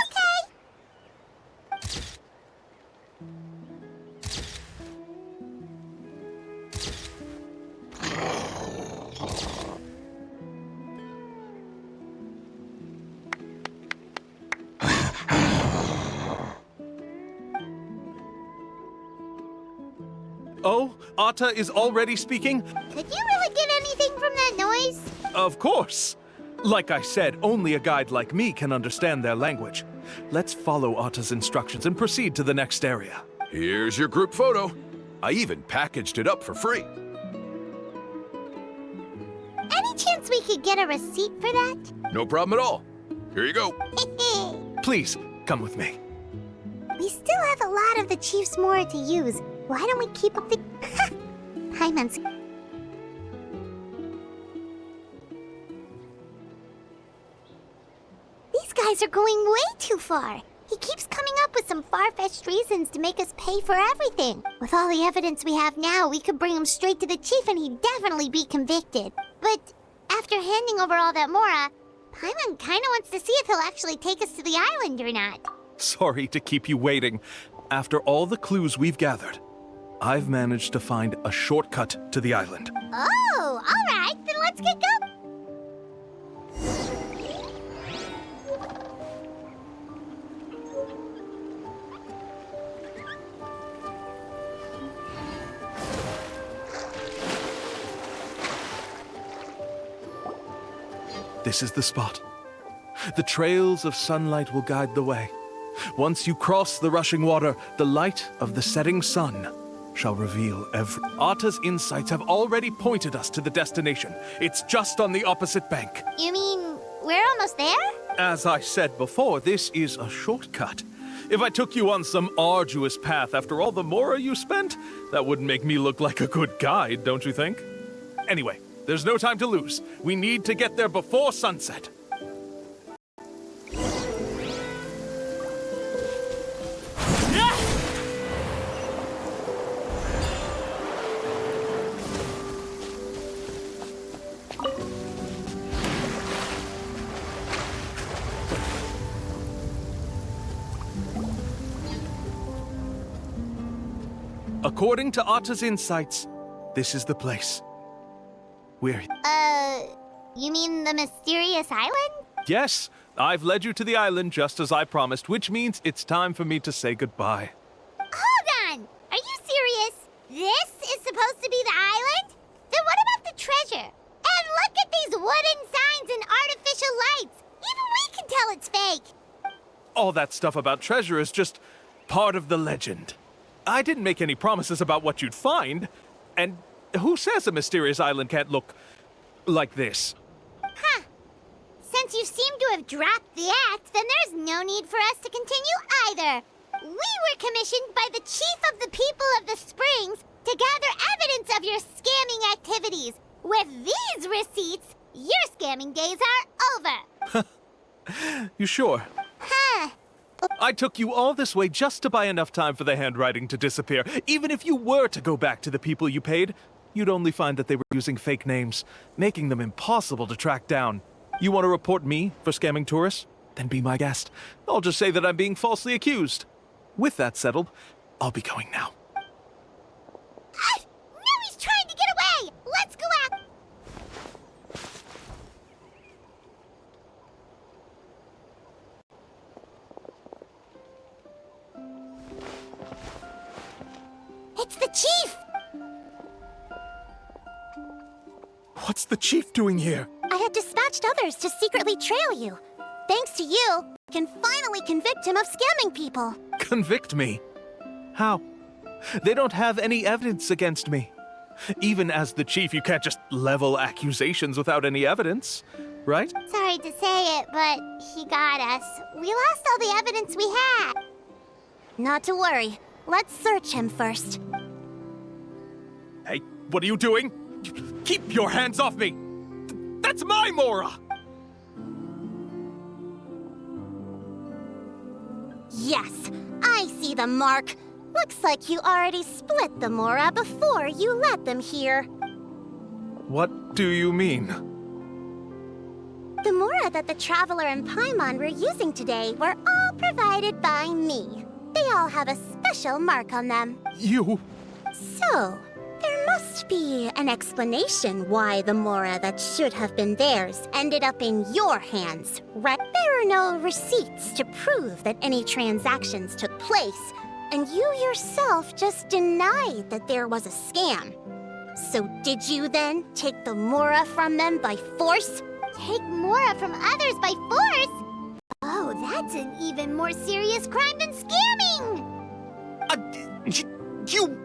Oh, Atta is already speaking? Could you really get anything from that noise? Of course. Like I said, only a guide like me can understand their language. Let's follow Atta's instructions and proceed to the next area. Here's your group photo. I even packaged it up for free. Any chance we could get a receipt for that? No problem at all. Here you go. Please, come with me. We still have a lot of the Chief's Mora to use. Why don't we keep up the... Paimon's... These guys are going way too far. He keeps coming up with some far-fetched reasons to make us pay for everything. With all the evidence we have now, we could bring him straight to the chief and he'd definitely be convicted. But after handing over all that Mora, Paimon kinda wants to see if he'll actually take us to the island or not. Sorry to keep you waiting. After all the clues we've gathered, I've managed to find a shortcut to the island. Oh, alright, then let's get going. This is the spot. The trails of sunlight will guide the way. Once you cross the rushing water, the light of the setting sun shall reveal every... Atta's insights have already pointed us to the destination. It's just on the opposite bank. You mean we're almost there? As I said before, this is a shortcut. If I took you on some arduous path after all the Mora you spent, that wouldn't make me look like a good guide, don't you think? Anyway, there's no time to lose. We need to get there before sunset. According to Atta's insights, this is the place. We're... You mean the mysterious island? Yes, I've led you to the island just as I promised, which means it's time for me to say goodbye. Hold on! Are you serious? This is supposed to be the island? Then what about the treasure? And look at these wooden signs and artificial lights! Even we can tell it's fake! All that stuff about treasure is just part of the legend. I didn't make any promises about what you'd find. And who says a mysterious island can't look like this? Huh. Since you seem to have dropped the act, then there's no need for us to continue either. We were commissioned by the chief of the people of the Springs to gather evidence of your scamming activities. With these receipts, your scamming days are over. You sure? Huh. I took you all this way just to buy enough time for the handwriting to disappear. Even if you were to go back to the people you paid, you'd only find that they were using fake names, making them impossible to track down. You want to report me for scamming tourists? then be my guest. I'll just say that I'm being falsely accused. With that settled, I'll be going now. Now he's trying to get away! Let's go out! It's the chief! What's the chief doing here? I had dispatched others to secretly trail you. Thanks to you, I can finally convict him of scamming people. Convict me? How? They don't have any evidence against me. Even as the chief, you can't just level accusations without any evidence, right? Sorry to say it, but he got us. We lost all the evidence we had. Not to worry. Let's search him first. Hey, what are you doing? Keep your hands off me! That's my Mora! Yes, I see the mark. Looks like you already split the Mora before you let them here. What do you mean? The Mora that the Traveler and Paimon were using today were all provided by me. They all have a special mark on them. You... So, there must be an explanation why the Mora that should have been theirs ended up in your hands, right? There are no receipts to prove that any transactions took place, and you yourself just denied that there was a scam. So did you then take the Mora from them by force? Take Mora from others by force? Oh, that's an even more serious crime than scamming! You...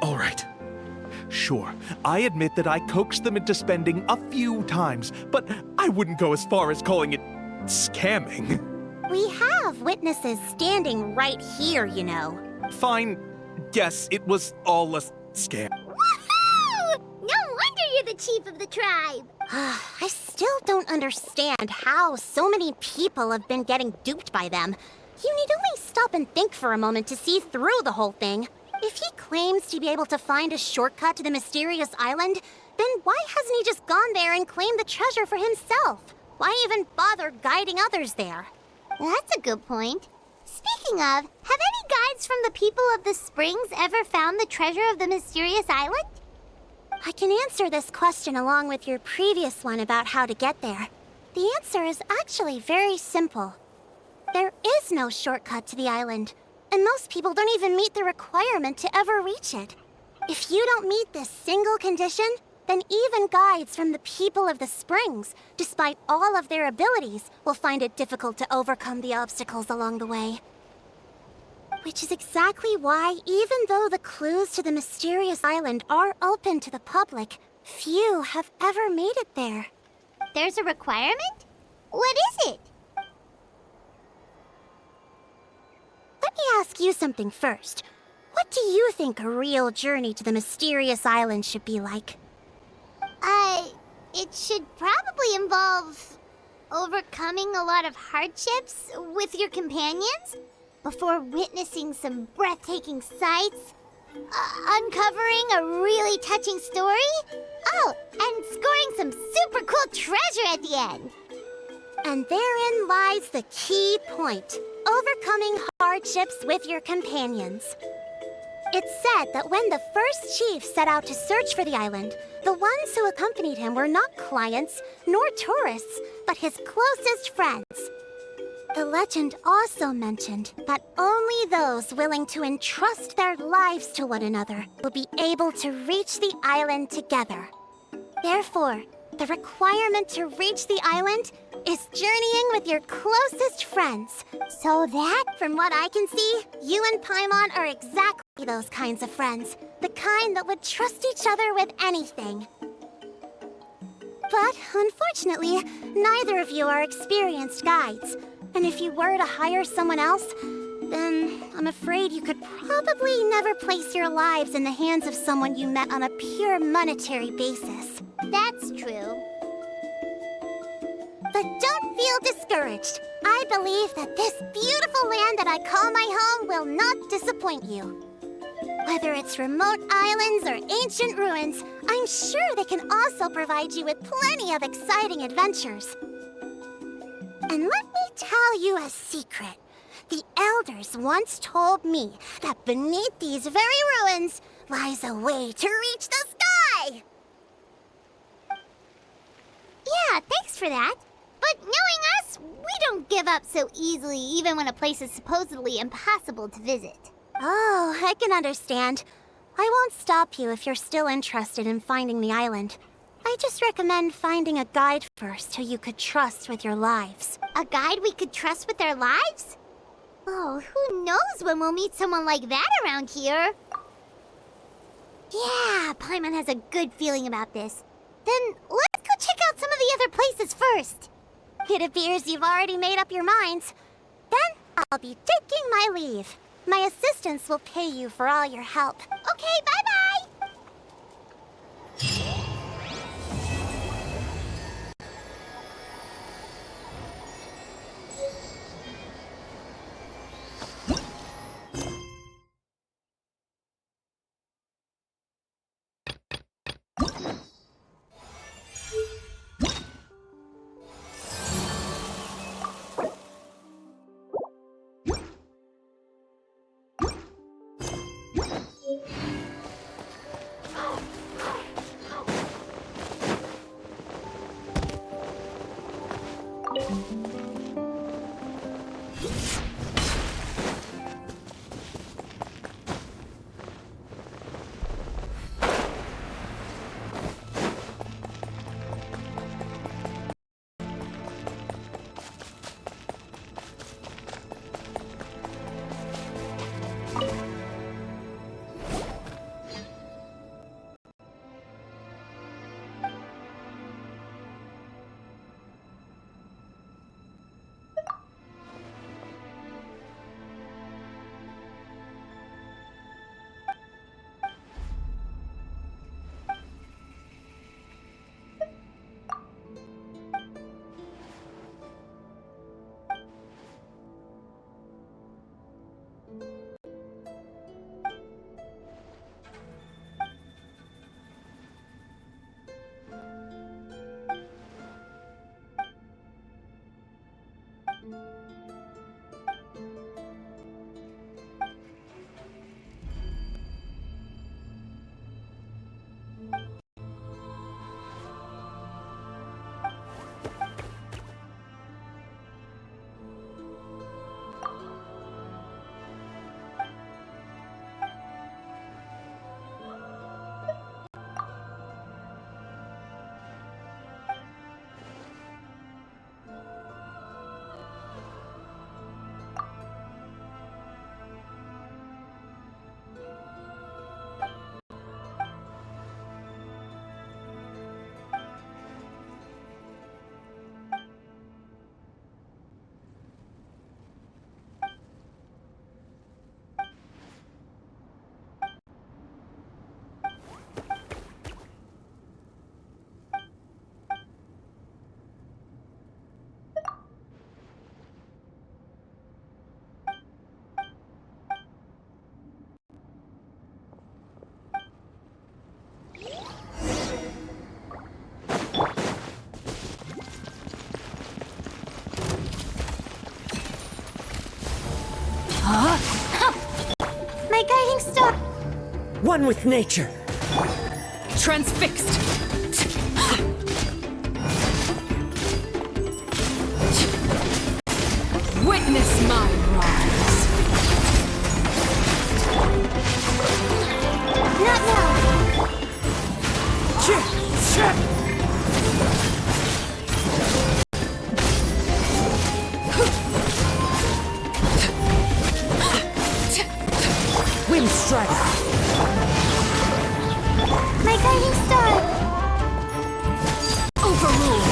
All right. Sure, I admit that I coaxed them into spending a few times, but I wouldn't go as far as calling it scamming. We have witnesses standing right here, you know. Fine. Yes, it was all a scam. Woohoo! No wonder you're the chief of the tribe! I still don't understand how so many people have been getting duped by them. You need only stop and think for a moment to see through the whole thing. If he claims to be able to find a shortcut to the mysterious island, then why hasn't he just gone there and claimed the treasure for himself? Why even bother guiding others there? That's a good point. Speaking of, have any guides from the people of the Springs ever found the treasure of the mysterious island? I can answer this question along with your previous one about how to get there. The answer is actually very simple. There is no shortcut to the island, and most people don't even meet the requirement to ever reach it. If you don't meet this single condition, then even guides from the people of the Springs, despite all of their abilities, will find it difficult to overcome the obstacles along the way. Which is exactly why, even though the clues to the mysterious island are open to the public, few have ever made it there. There's a requirement? What is it? Let me ask you something first. What do you think a real journey to the mysterious island should be like? It should probably involve overcoming a lot of hardships with your companions before witnessing some breathtaking sights, uncovering a really touching story, oh, and scoring some super cool treasure at the end. And therein lies the key point. Overcoming hardships with your companions. It's said that when the first chief set out to search for the island, the ones who accompanied him were not clients nor tourists, but his closest friends. The legend also mentioned that only those willing to entrust their lives to one another will be able to reach the island together. Therefore, the requirement to reach the island is journeying with your closest friends. So that, from what I can see, you and Paimon are exactly those kinds of friends. The kind that would trust each other with anything. But, unfortunately, neither of you are experienced guides. And if you were to hire someone else, then I'm afraid you could probably never place your lives in the hands of someone you met on a pure monetary basis. That's true. But don't feel discouraged. I believe that this beautiful land that I call my home will not disappoint you. Whether it's remote islands or ancient ruins, I'm sure they can also provide you with plenty of exciting adventures. And let me tell you a secret. The elders once told me that beneath these very ruins lies a way to reach the sky! Yeah, thanks for that. But knowing us, we don't give up so easily even when a place is supposedly impossible to visit. Oh, I can understand. I won't stop you if you're still interested in finding the island. I just recommend finding a guide first who you could trust with your lives. A guide we could trust with our lives? Oh, who knows when we'll meet someone like that around here? Yeah, Paimon has a good feeling about this. Then let's go check out some of the other places first. It appears you've already made up your minds. Then I'll be taking my leave. My assistants will pay you for all your help. Okay, bye-bye! My guiding star! One with nature. Transfixed. Witness my rise. Not now! Wind strike. My guiding star! Overruled.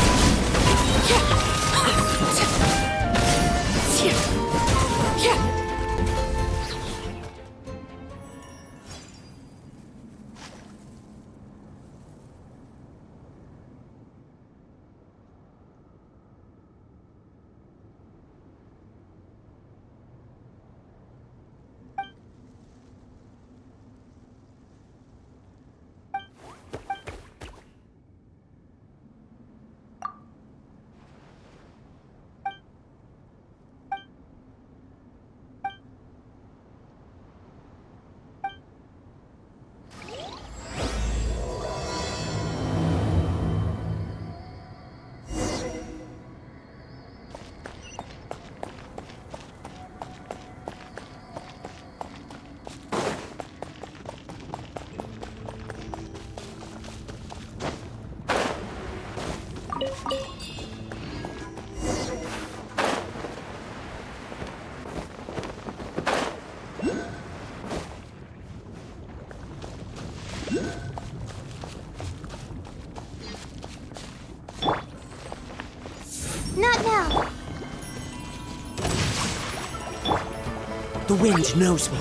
wind knows me.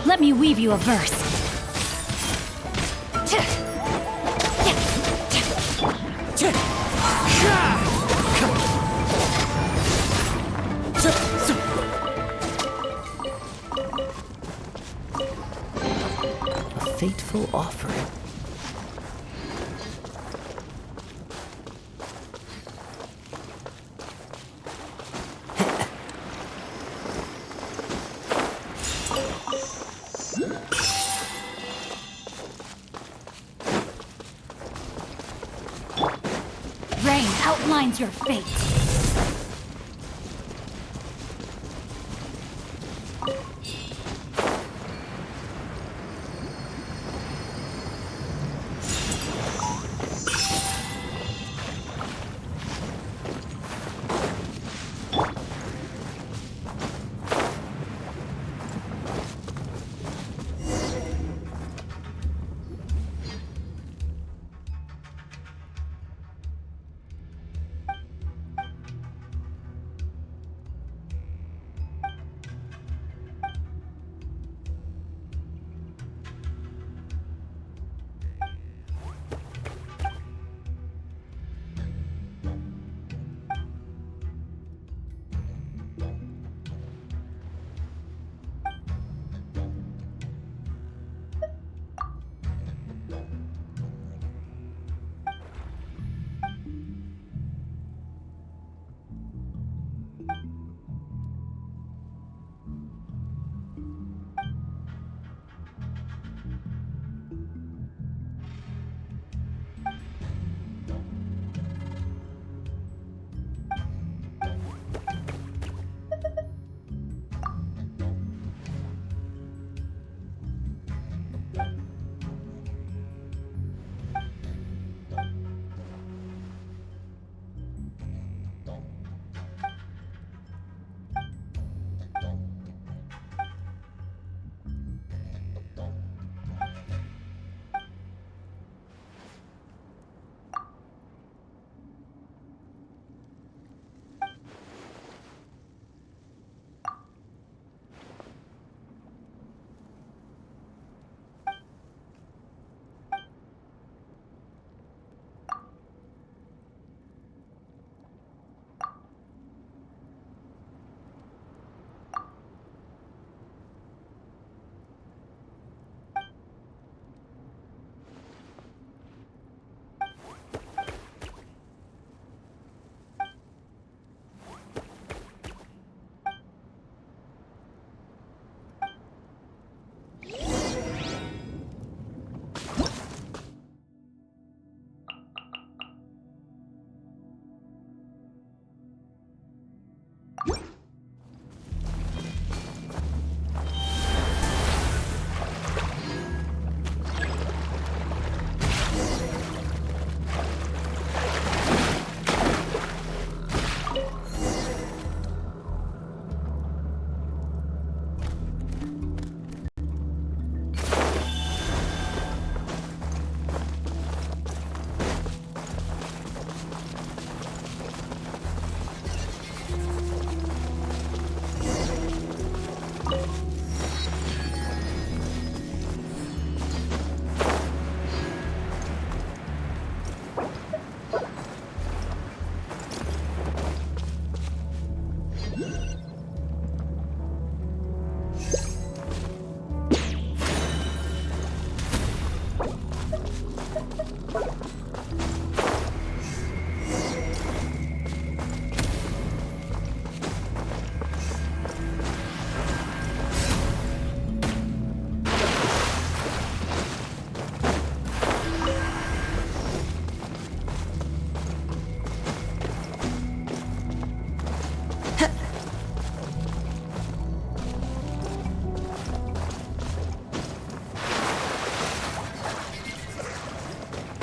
Let me weave you a verse. A fateful offering. Rain outlines your fate.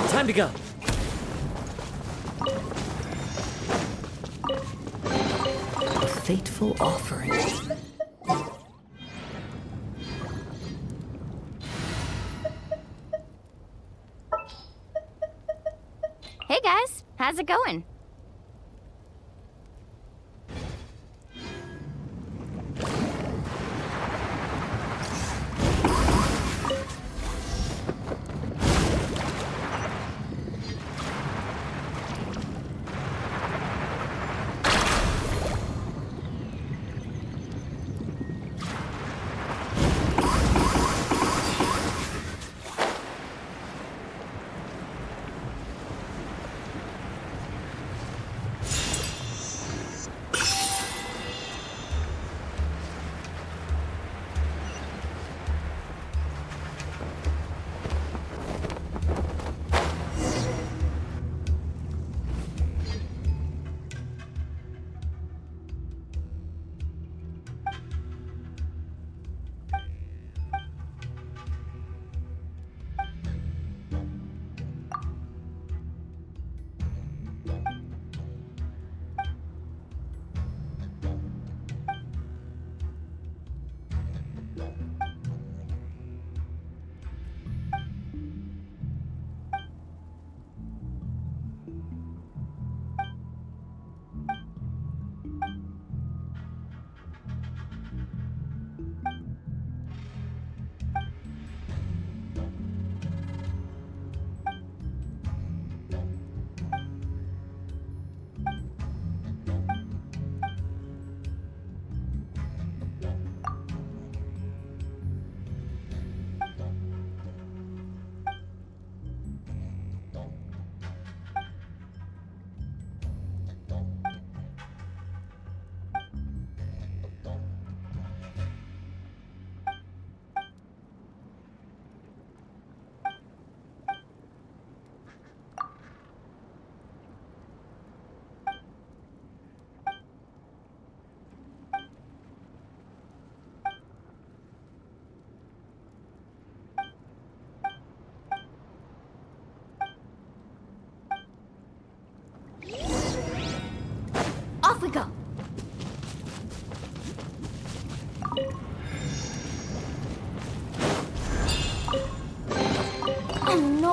Time to go. A fateful offering. Hey guys, how's it going?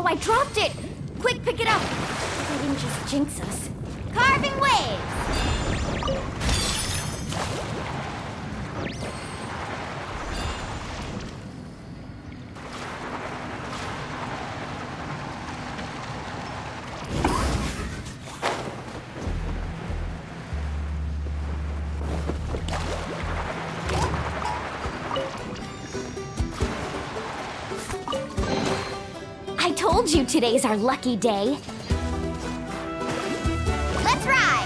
I dropped it! Quick, pick it up! They didn't just jinx us. Carving waves! I told you today's our lucky day. Let's ride!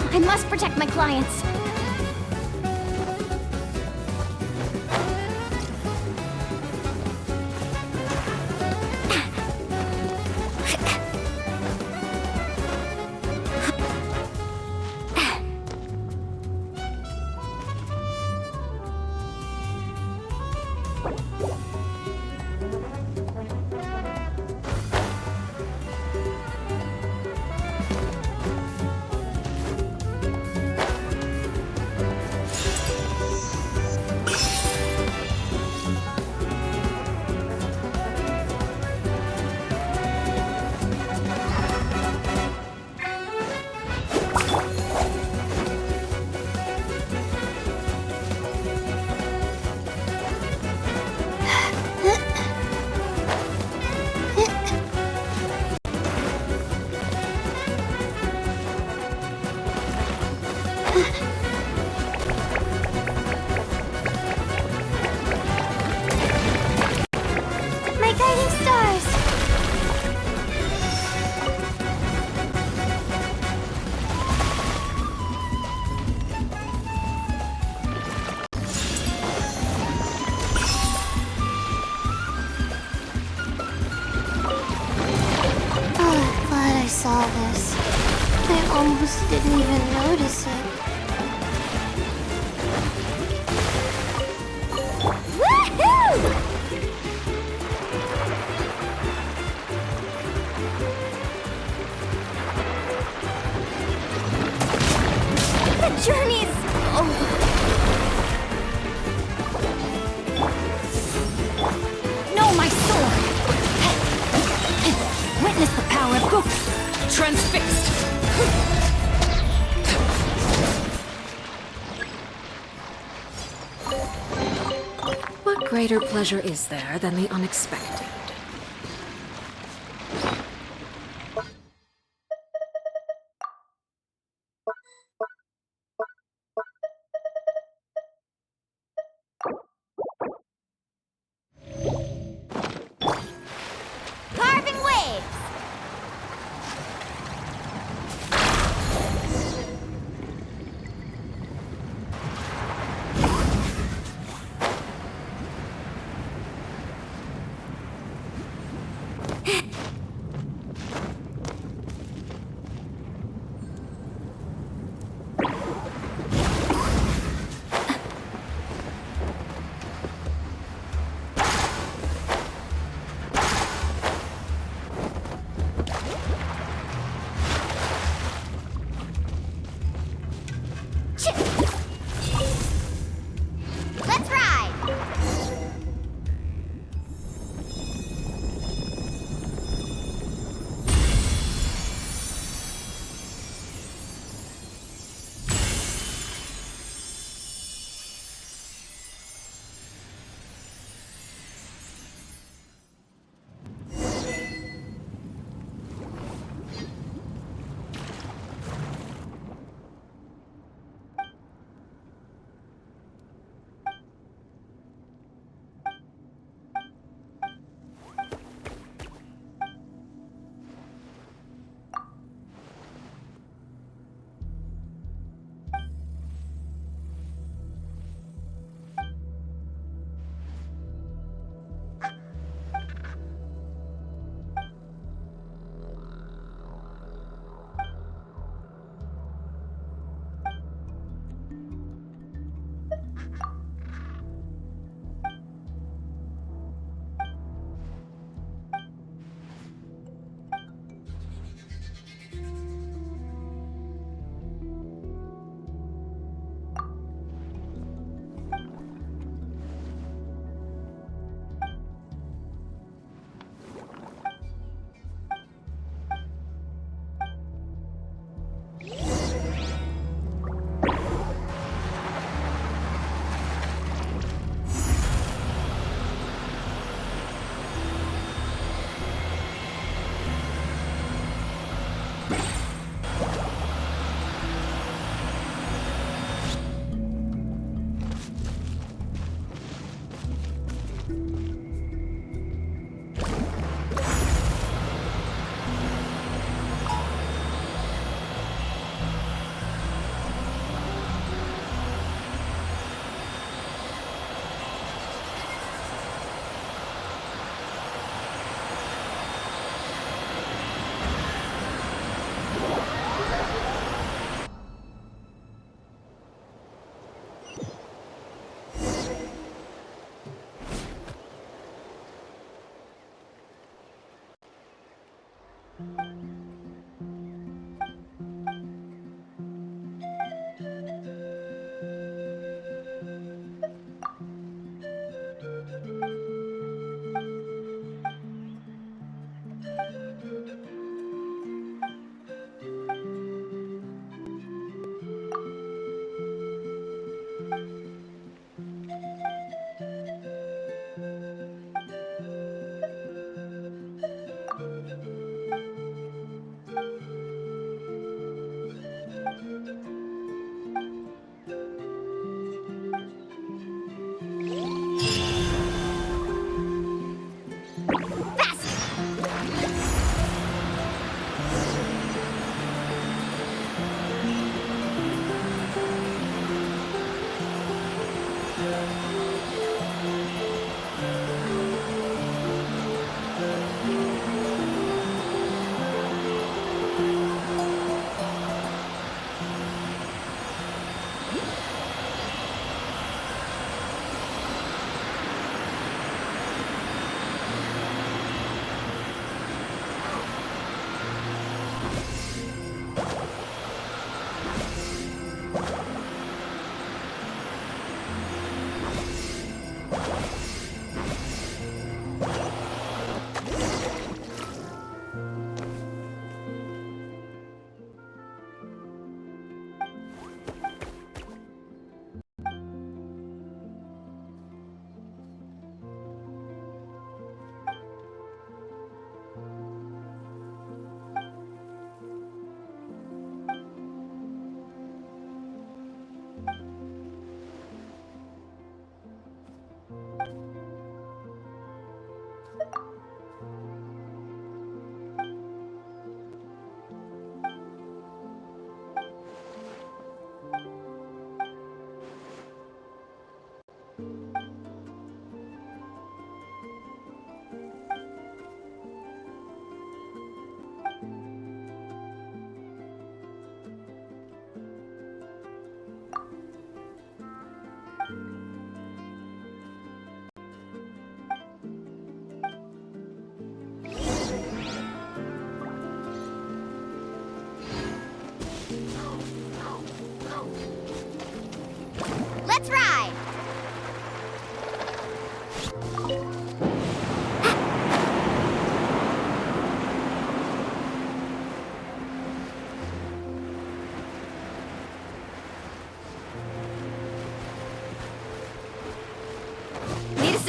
I must protect my clients. My guiding stars! Oh, glad I saw this. I almost didn't even notice it. Woohoo! The journey's over. No, my sword! Witness the power of Goku! Transfixed! What greater pleasure is there than the unexpected? Carving waves!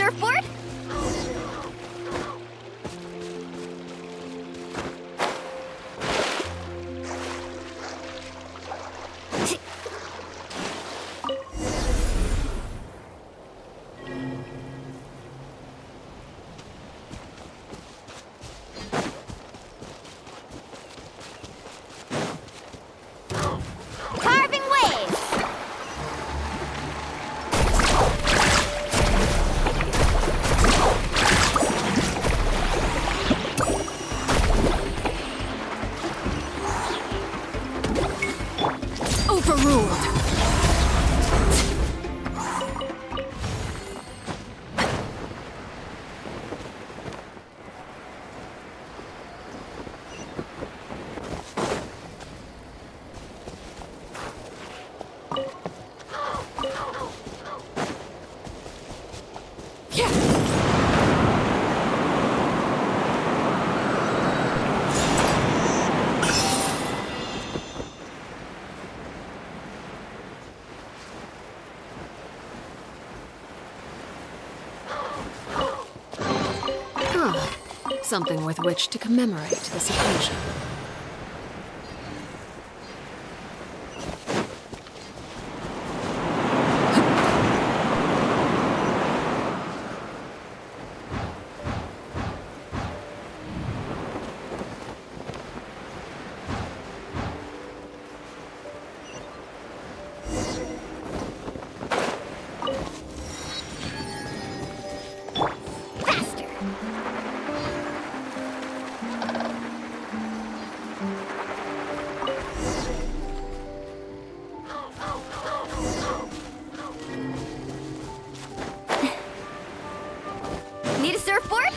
surfboard? Carving waves! Overruled. Something with which to commemorate this occasion. Need a surfboard?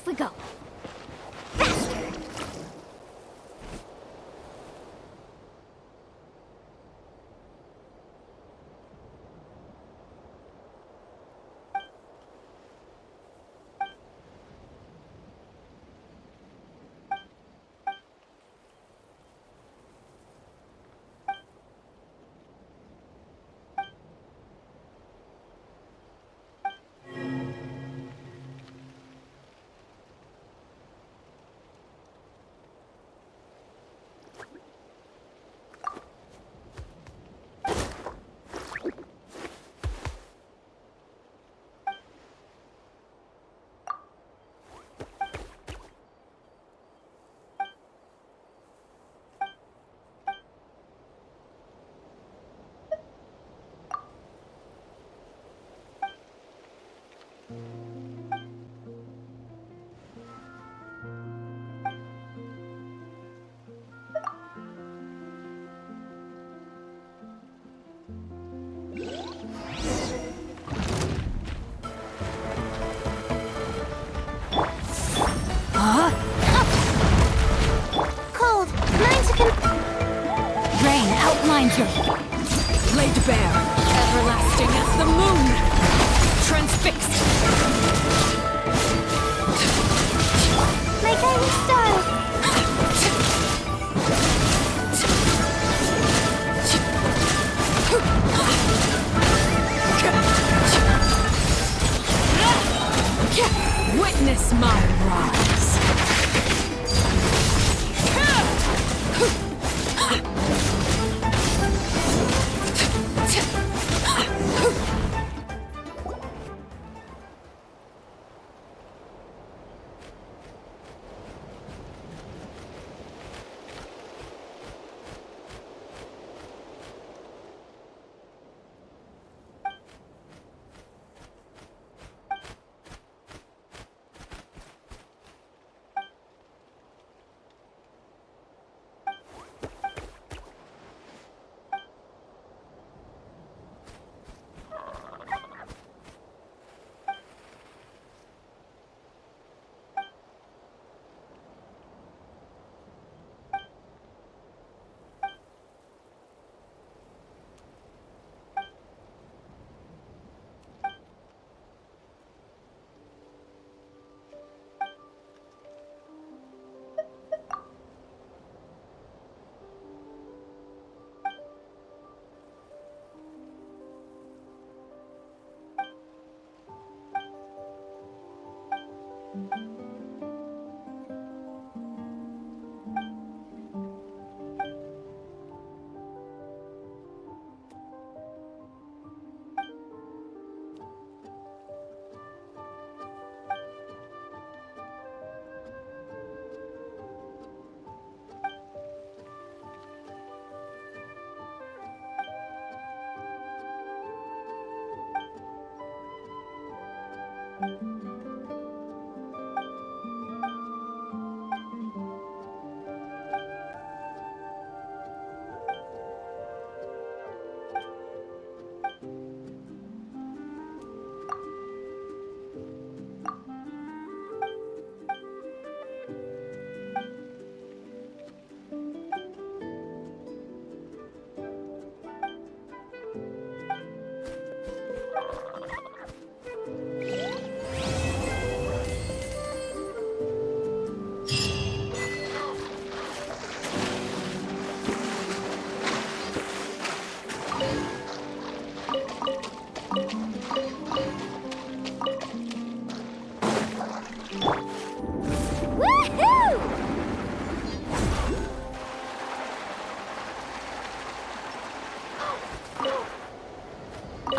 we go. Cold. Mine's Rain outlines your... Laid bare, everlasting as the moon. Transfixed. my guiding star. Witness my rise.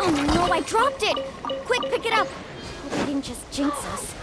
Oh no, I dropped it! Quick, pick it up! Hope I didn't just jinx us.